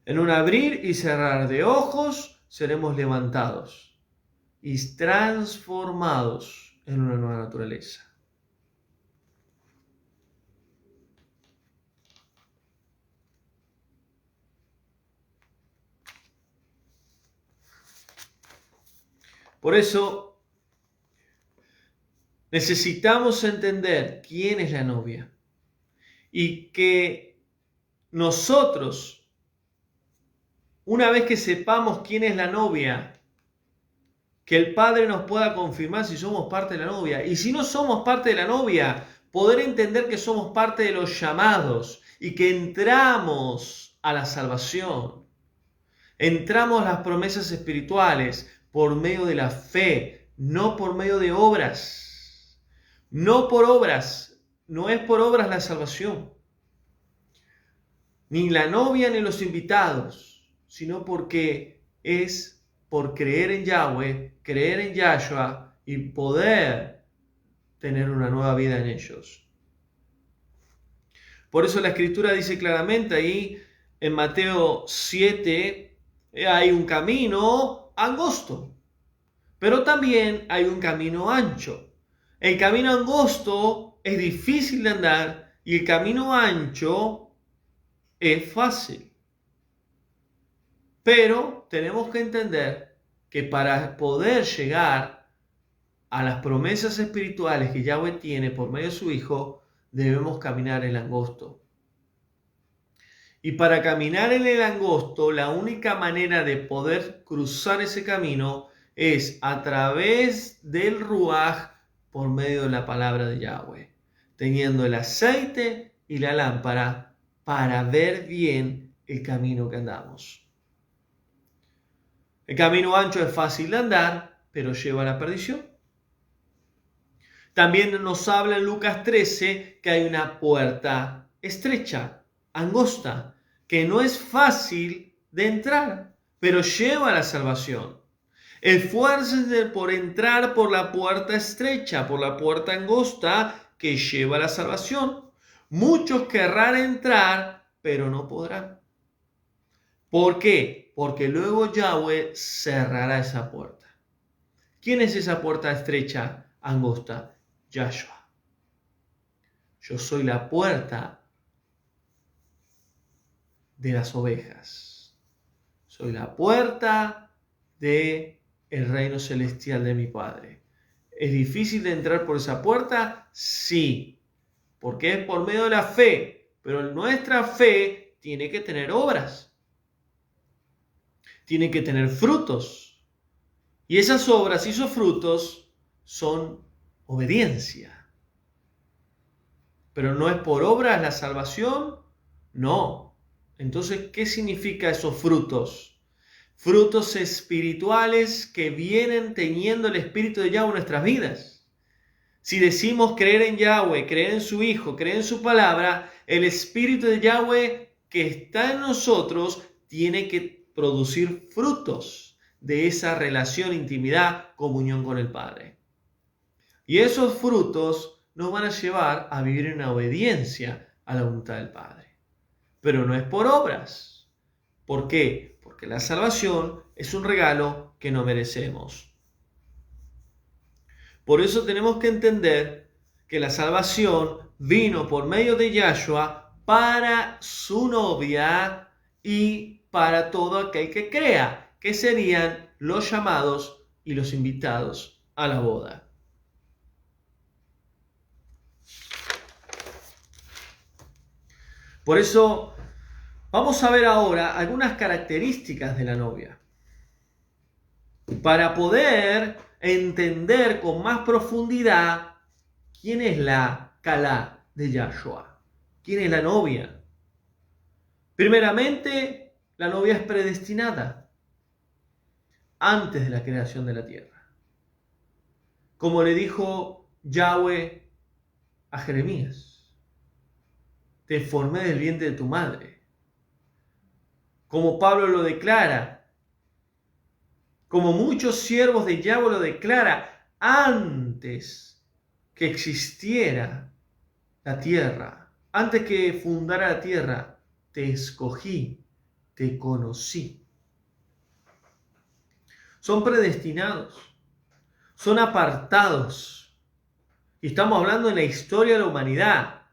En un abrir y cerrar de ojos seremos levantados y transformados en una nueva naturaleza. Por eso necesitamos entender quién es la novia y que nosotros, una vez que sepamos quién es la novia, que el Padre nos pueda confirmar si somos parte de la novia. Y si no somos parte de la novia, poder entender que somos parte de los llamados y que entramos a la salvación. Entramos a las promesas espirituales por medio de la fe, no por medio de obras. No por obras, no es por obras la salvación. Ni la novia ni los invitados, sino porque es por creer en Yahweh, creer en Yahshua y poder tener una nueva vida en ellos. Por eso la Escritura dice claramente ahí en Mateo 7, hay un camino angosto, pero también hay un camino ancho. El camino angosto es difícil de andar y el camino ancho es fácil. Pero tenemos que entender que para poder llegar a las promesas espirituales que Yahweh tiene por medio de su Hijo, debemos caminar el angosto. Y para caminar en el angosto, la única manera de poder cruzar ese camino es a través del Ruaj por medio de la palabra de Yahweh, teniendo el aceite y la lámpara para ver bien el camino que andamos. El camino ancho es fácil de andar, pero lleva a la perdición. También nos habla en Lucas 13 que hay una puerta estrecha, angosta, que no es fácil de entrar, pero lleva a la salvación. Esfuércense por entrar por la puerta estrecha, por la puerta angosta que lleva a la salvación. Muchos querrán entrar, pero no podrán. ¿Por qué? Porque luego Yahweh cerrará esa puerta. ¿Quién es esa puerta estrecha, angosta? Yahshua. Yo soy la puerta de las ovejas. Soy la puerta del reino celestial de mi Padre. ¿Es difícil de entrar por esa puerta? Sí, porque es por medio de la fe, pero nuestra fe tiene que tener obras. Tiene que tener frutos. Y esas obras y esos frutos son obediencia. Pero no es por obras la salvación, no. Entonces, ¿qué significa esos frutos? Frutos espirituales que vienen teniendo el Espíritu de Yahweh en nuestras vidas. Si decimos creer en Yahweh, creer en su Hijo, creer en su palabra, el Espíritu de Yahweh que está en nosotros tiene que producir frutos de esa relación, intimidad, comunión con el Padre. Y esos frutos nos van a llevar a vivir en obediencia a la voluntad del Padre. Pero no es por obras. ¿Por qué? Porque la salvación es un regalo que no merecemos. Por eso tenemos que entender que la salvación vino por medio de Yahshua para su novia y para todo aquel que crea, que serían los llamados y los invitados a la boda. Por eso vamos a ver ahora algunas características de la novia, para poder entender con más profundidad quién es la Calá de Yahshua, quién es la novia. Primeramente, la novia es predestinada antes de la creación de la tierra. Como le dijo Yahweh a Jeremías, te formé del vientre de tu madre. Como Pablo lo declara, como muchos siervos de Yahweh lo declara, antes que existiera la tierra, antes que fundara la tierra, te escogí, te conocí. son predestinados, son apartados. Y estamos hablando de la historia de la humanidad.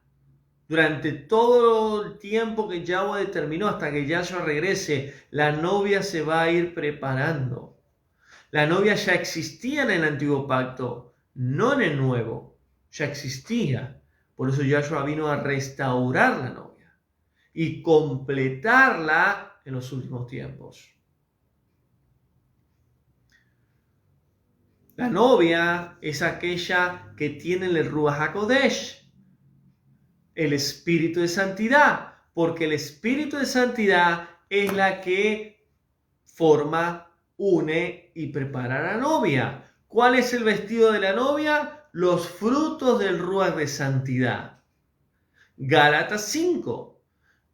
Durante todo el tiempo que Yahweh determinó hasta que Yahshua regrese, la novia se va a ir preparando. La novia ya existía en el antiguo pacto, no en el nuevo. Ya existía. Por eso Yahshua vino a restaurar la novia y completarla en los últimos tiempos. La novia es aquella que tiene el Ruach HaKodesh, el Espíritu de Santidad, porque el Espíritu de Santidad es la que forma, une y prepara a la novia. ¿Cuál es el vestido de la novia? Los frutos del Ruach de Santidad. Gálatas 5.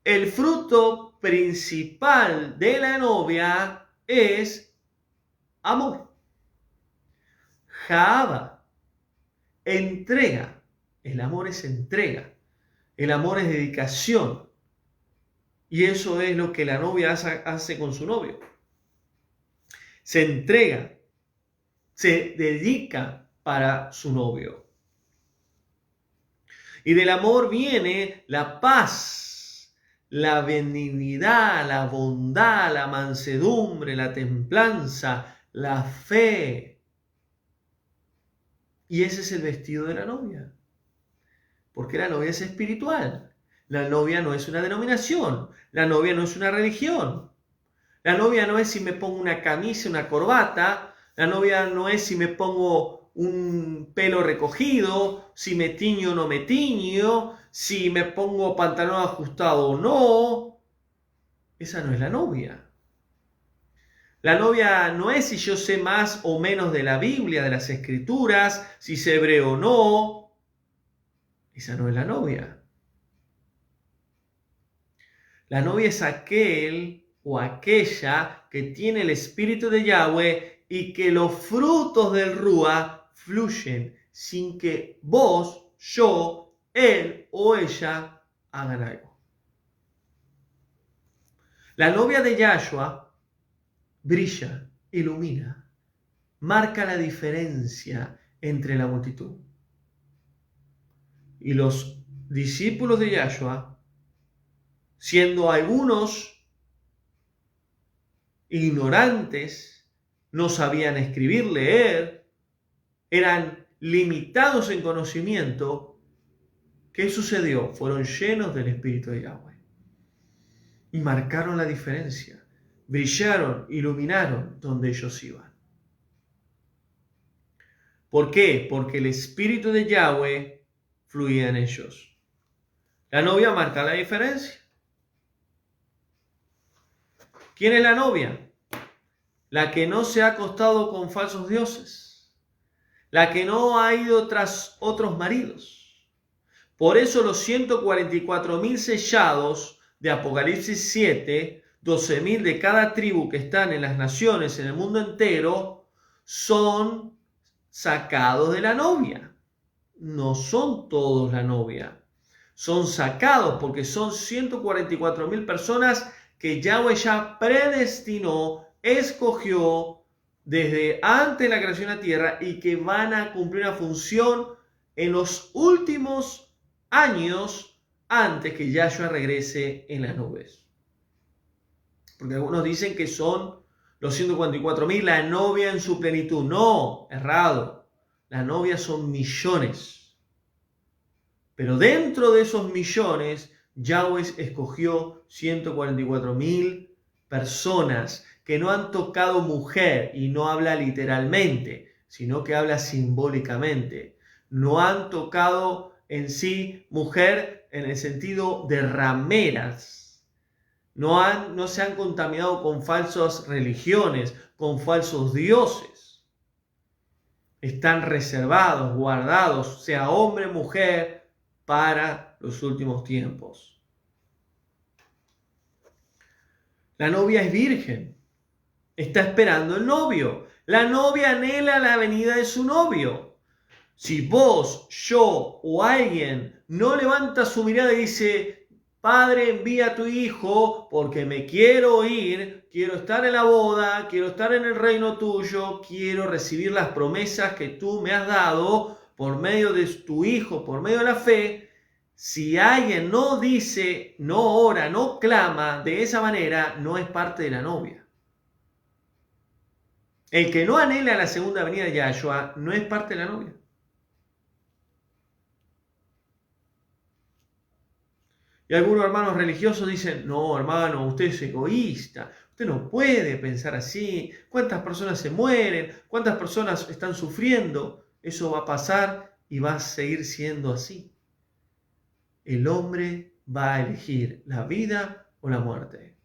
El fruto principal de la novia es amor. Jahava, entrega. El amor es entrega. El amor es dedicación. Y eso es lo que la novia hace con su novio. Se entrega, se dedica para su novio. Y del amor viene la paz, la benignidad, la bondad, la mansedumbre, la templanza, la fe. Y ese es el vestido de la novia. Porque la novia es espiritual. La novia no es una denominación. La novia no es una religión. La novia no es si me pongo una camisa, una corbata. La novia no es si me pongo un pelo recogido, si me tiño o no me tiño, si me pongo pantalón ajustado o no. Esa no es la novia. La novia no es si yo sé más o menos de la Biblia, de las Escrituras, si sé hebreo o no. Esa no es la novia. La novia es aquel o aquella que tiene el Espíritu de Yahweh y que los frutos del Ruach fluyen sin que vos, yo, él o ella hagan algo. La novia de Yahshua brilla, ilumina, marca la diferencia entre la multitud. Y los discípulos de Yahshua, siendo algunos ignorantes, no sabían escribir, leer, eran limitados en conocimiento, ¿qué sucedió? Fueron llenos del Espíritu de Yahweh y marcaron la diferencia, brillaron, iluminaron donde ellos iban. ¿Por qué? Porque el Espíritu de Yahweh fluía en ellos. La novia marca la diferencia. ¿Quién es la novia? La que no se ha acostado con falsos dioses. La que no ha ido tras otros maridos. Por eso los 144.000 sellados de Apocalipsis 7, 12.000 de cada tribu que están en las naciones, en el mundo entero, son sacados de la novia. No son todos la novia. Son sacados porque son 144.000 personas que Yahweh ya predestinó, escogió desde antes de la creación de la tierra y que van a cumplir una función en los últimos años antes que Yahshua regrese en las nubes. Porque algunos dicen que son los 144.000 la novia en su plenitud. No, errado. La novia son millones. Pero dentro de esos millones, Yahweh escogió 144.000 personas que no han tocado mujer, y no habla literalmente, sino que habla simbólicamente. No han tocado en sí mujer en el sentido de rameras. No se han contaminado con falsas religiones, con falsos dioses. Están reservados, guardados, sea hombre o mujer, para los últimos tiempos. La novia es virgen. Está esperando el novio. La novia anhela la venida de su novio. Si vos, yo o alguien no levanta su mirada y dice, Padre, envía a tu hijo porque me quiero ir, quiero estar en la boda, quiero estar en el reino tuyo, quiero recibir las promesas que tú me has dado por medio de tu hijo, por medio de la fe. Si alguien no dice, no ora, no clama de esa manera, no es parte de la novia. El que no anhela la segunda venida de Yahshua no es parte de la novia. Y algunos hermanos religiosos dicen, no, hermano, usted es egoísta, usted no puede pensar así, cuántas personas se mueren, cuántas personas están sufriendo, eso va a pasar y va a seguir siendo así. El hombre va a elegir la vida o la muerte.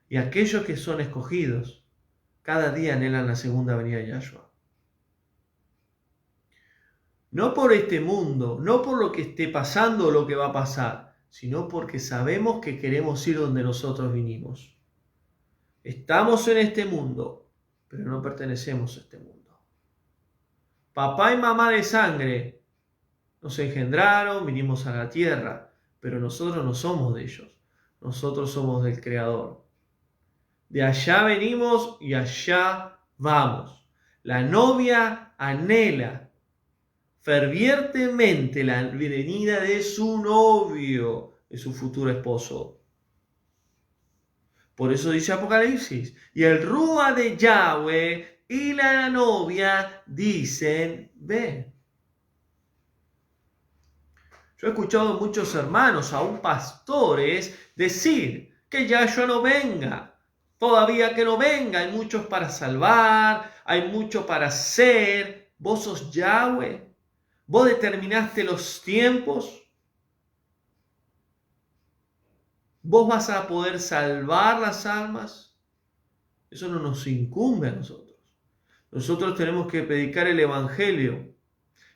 Y aquellos que son escogidos, cada día anhelan la segunda venida de Yahshua. No por este mundo, no por lo que esté pasando o lo que va a pasar, sino porque sabemos que queremos ir donde nosotros vinimos. Estamos en este mundo, pero no pertenecemos a este mundo. Papá y mamá de sangre nos engendraron, vinimos a la tierra, pero nosotros no somos de ellos. Nosotros somos del Creador. De allá venimos y allá vamos. La novia anhela fervientemente la venida de su novio, de su futuro esposo. Por eso dice Apocalipsis, y el Rúa de Yahweh y la novia dicen, ven. Yo he escuchado a muchos hermanos, aún pastores, decir que Yahshua no venga. Todavía que no venga, hay muchos para salvar, hay mucho para hacer. ¿Vos sos Yahweh? ¿Vos determinaste los tiempos? ¿Vos vas a poder salvar las almas? Eso no nos incumbe a nosotros. Nosotros tenemos que predicar el Evangelio,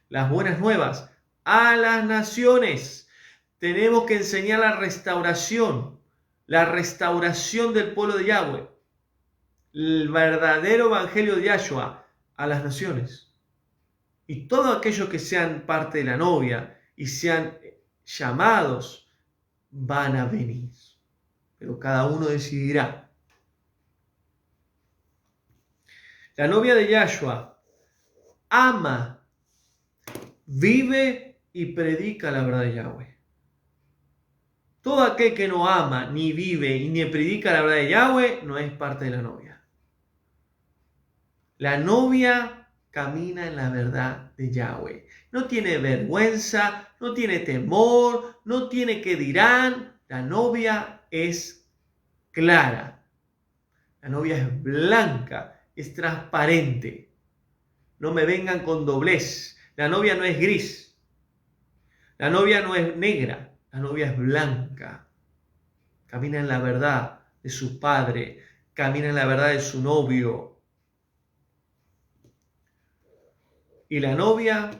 las buenas nuevas, a las naciones. Tenemos que enseñar la restauración del pueblo de Yahweh, el verdadero Evangelio de Yahshua a las naciones. Y todos aquellos que sean parte de la novia y sean llamados van a venir. Pero cada uno decidirá. La novia de Yahshua ama, vive y predica la verdad de Yahweh. Todo aquel que no ama, ni vive y ni predica la verdad de Yahweh no es parte de la novia. La novia camina en la verdad de Yahweh. No tiene vergüenza, no tiene temor, no tiene que dirán. La novia es clara. La novia es blanca, es transparente. No me vengan con doblez. La novia no es gris. La novia no es negra. La novia es blanca. Camina en la verdad de su padre. Camina en la verdad de su novio. Y la novia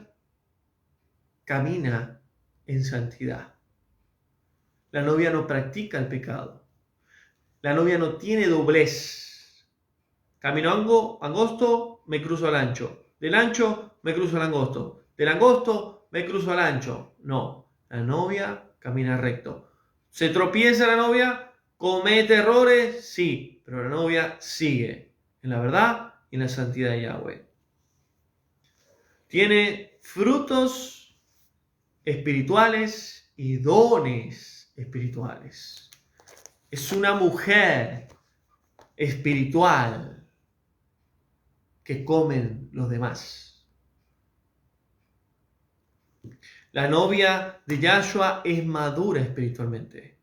camina en santidad. La novia no practica el pecado. La novia no tiene doblez. Camino angosto, me cruzo al ancho. Del ancho, me cruzo al angosto. Del angosto, me cruzo al ancho. No, la novia camina recto. ¿Se tropieza la novia? ¿Comete errores? Sí, pero la novia sigue en la verdad y en la santidad de Yahweh. Tiene frutos espirituales y dones espirituales. Es una mujer espiritual que comen los demás. La novia de Yahshua es madura espiritualmente.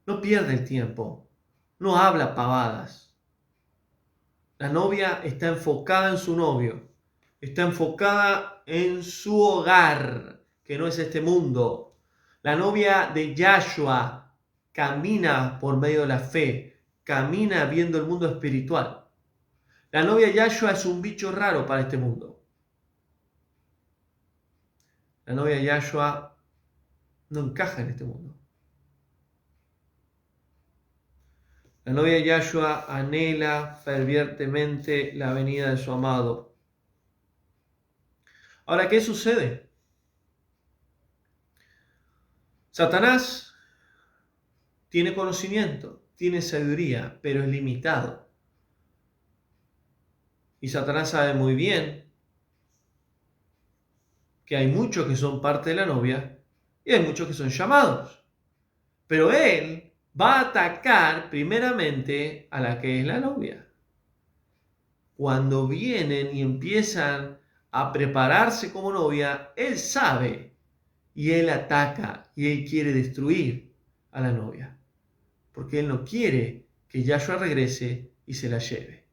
No pierde el tiempo. No habla pavadas. La novia está enfocada en su novio. Está enfocada en su hogar, que no es este mundo. La novia de Yahshua camina por medio de la fe, camina viendo el mundo espiritual. La novia de Yahshua es un bicho raro para este mundo. La novia de Yahshua no encaja en este mundo. La novia de Yahshua anhela fervientemente la venida de su amado. Ahora, ¿qué sucede? Satanás tiene conocimiento, tiene sabiduría, pero es limitado. Y Satanás sabe muy bien que hay muchos que son parte de la novia y hay muchos que son llamados. Pero él va a atacar primeramente a la que es la novia. Cuando vienen y empiezan a prepararse como novia, él sabe y él ataca y él quiere destruir a la novia. Porque él no quiere que Yahshua regrese y se la lleve.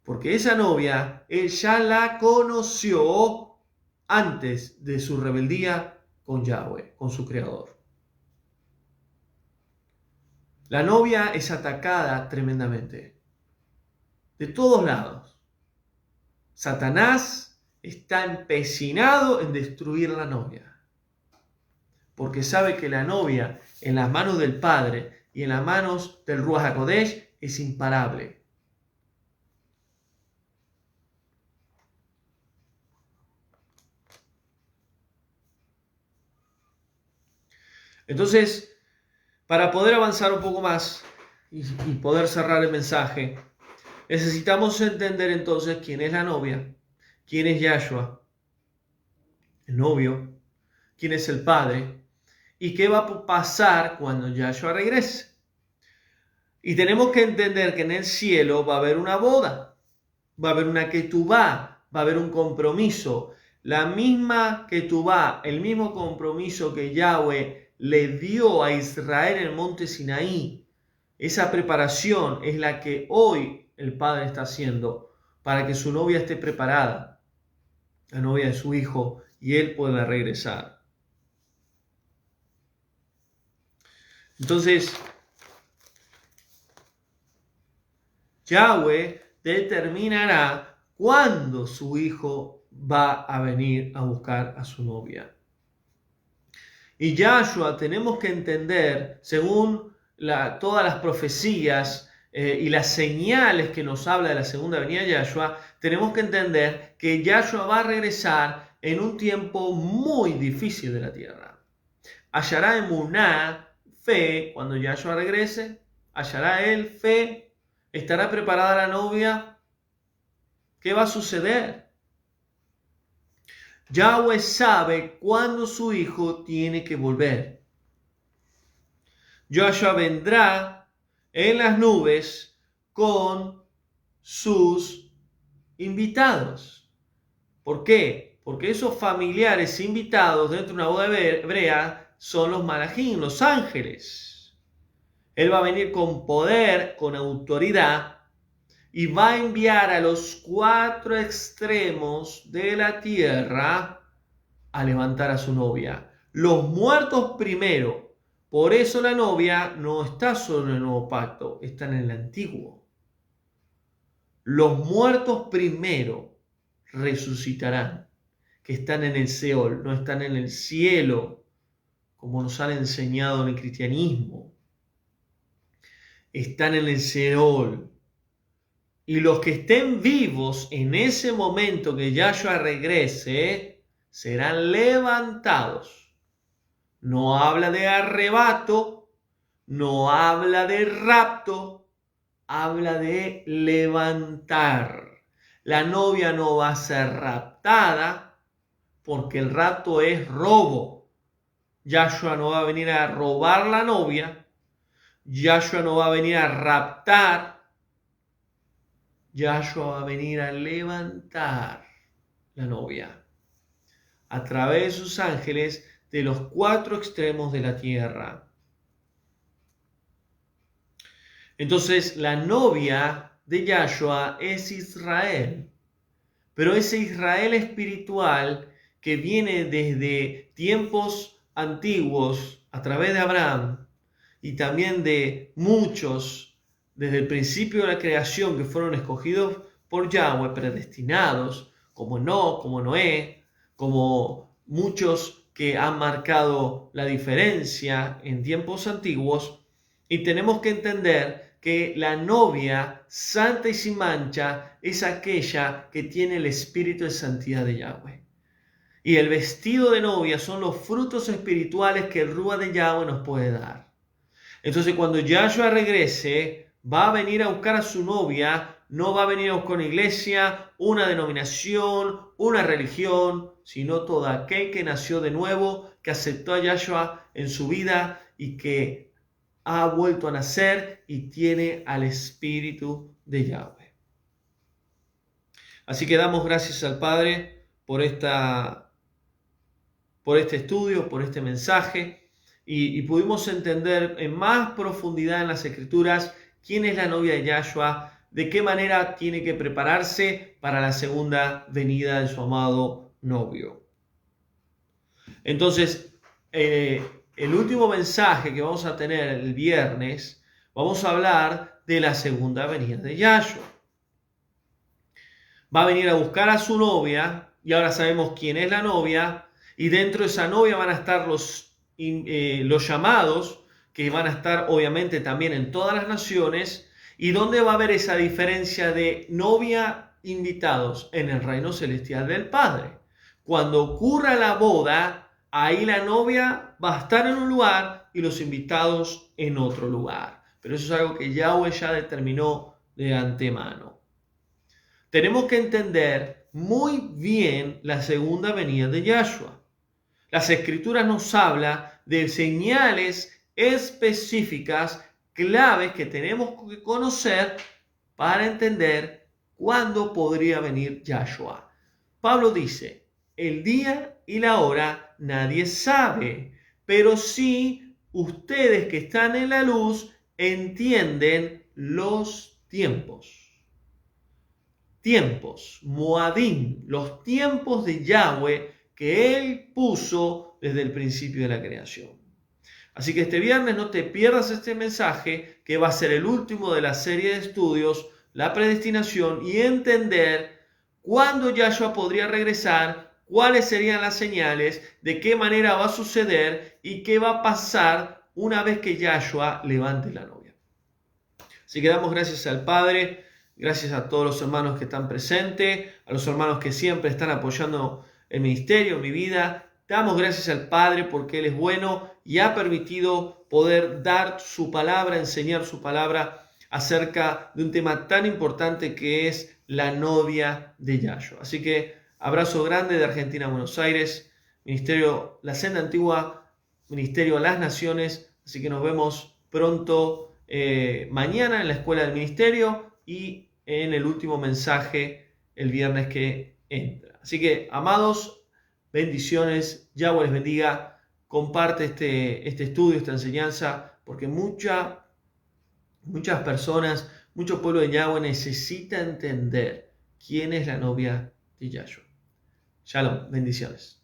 Porque esa novia, él ya la conoció antes de su rebeldía con Yahweh, con su creador. La novia es atacada tremendamente, de todos lados. Satanás está empecinado en destruir la novia, porque sabe que la novia en las manos del Padre y en las manos del Ruach HaKodesh es imparable. Entonces, para poder avanzar un poco más y poder cerrar el mensaje, necesitamos entender entonces quién es la novia, quién es Yahshua, el novio, quién es el padre y qué va a pasar cuando Yahshua regrese. Y tenemos que entender que en el cielo va a haber una boda, va a haber una ketubá, va a haber un compromiso. La misma ketubá, el mismo compromiso que Yahweh le dio a Israel en el monte Sinaí, esa preparación es la que hoy el Padre está haciendo para que su novia esté preparada, la novia de su hijo, y él pueda regresar. Entonces, Yahweh determinará cuándo su hijo va a venir a buscar a su novia. Y Yahshua tenemos que entender, según todas las profecías y las señales que nos habla de la segunda venida de Yahshua, tenemos que entender que Yahshua va a regresar en un tiempo muy difícil de la tierra. Hallará emuná, fe, cuando Yahshua regrese, hallará él fe, estará preparada la novia. ¿Qué va a suceder? Yahweh sabe cuándo su hijo tiene que volver. Yahshua vendrá en las nubes con sus invitados. ¿Por qué? Porque esos familiares invitados dentro de una boda hebrea son los malajim, los ángeles. Él va a venir con poder, con autoridad, y va a enviar a los 4 extremos de la tierra a levantar a su novia. Los muertos primero. Por eso la novia no está solo en el nuevo pacto, está en el antiguo. Los muertos primero resucitarán, que están en el Seol, no están en el cielo, como nos han enseñado en el cristianismo. Están en el Seol. Y los que estén vivos en ese momento que Yahshua regrese, serán levantados. No habla de arrebato, no habla de rapto, habla de levantar. La novia no va a ser raptada porque el rapto es robo. Yahshua no va a venir a robar la novia. Yahshua no va a venir a raptar. Yahshua va a venir a levantar la novia a través de sus ángeles de los 4 extremos de la tierra. Entonces, la novia de Yahshua es Israel, pero ese Israel espiritual que viene desde tiempos antiguos a través de Abraham y también de muchos desde el principio de la creación que fueron escogidos por Yahweh, predestinados, como Noé, como muchos que han marcado la diferencia en tiempos antiguos, y tenemos que entender que la novia santa y sin mancha es aquella que tiene el espíritu de santidad de Yahweh. Y el vestido de novia son los frutos espirituales que el Rúa de Yahweh nos puede dar. Entonces cuando Yahshua regrese, va a venir a buscar a su novia, no va a venir a buscar una iglesia, una denominación, una religión, sino todo aquel que nació de nuevo, que aceptó a Yahshua en su vida y que ha vuelto a nacer y tiene al Espíritu de Yahweh. Así que damos gracias al Padre por este estudio, por este mensaje. Y pudimos entender en más profundidad en las Escrituras quién es la novia de Yahshua, de qué manera tiene que prepararse para la segunda venida de su amado novio. Entonces, el último mensaje que vamos a tener el viernes, vamos a hablar de la segunda venida de Yahshua. Va a venir a buscar a su novia, y ahora sabemos quién es la novia, y dentro de esa novia van a estar los llamados, que van a estar obviamente también en todas las naciones. ¿Y dónde va a haber esa diferencia de novia invitados? En el reino celestial del Padre. Cuando ocurra la boda, ahí la novia va a estar en un lugar y los invitados en otro lugar. Pero eso es algo que Yahweh ya determinó de antemano. Tenemos que entender muy bien la segunda venida de Yahshua. Las Escrituras nos hablan de señales específicas, claves que tenemos que conocer para entender cuándo podría venir Yahshua. Pablo dice, el día y la hora nadie sabe, pero sí ustedes que están en la luz entienden los tiempos. Tiempos, Moadim, los tiempos de Yahweh que Él puso desde el principio de la creación. Así que este viernes no te pierdas este mensaje, que va a ser el último de la serie de estudios, la predestinación, y entender cuándo Yahshua podría regresar, cuáles serían las señales, de qué manera va a suceder y qué va a pasar una vez que Yahshua levante la novia. Así que damos gracias al Padre, gracias a todos los hermanos que están presentes, a los hermanos que siempre están apoyando el ministerio, mi vida. Damos gracias al Padre porque Él es bueno y ha permitido poder dar su palabra, enseñar su palabra acerca de un tema tan importante que es la novia de Yahshua. Así que abrazo grande de Argentina a Buenos Aires, Ministerio La Senda Antigua, Ministerio Las Naciones. Así que nos vemos pronto mañana en la Escuela del Ministerio y en el último mensaje el viernes que entra. Así que, amados, bendiciones, Yahweh les bendiga, comparte este estudio, esta enseñanza, porque muchas personas, mucho pueblo de Yahweh necesita entender quién es la novia de Yahshua. Shalom, bendiciones.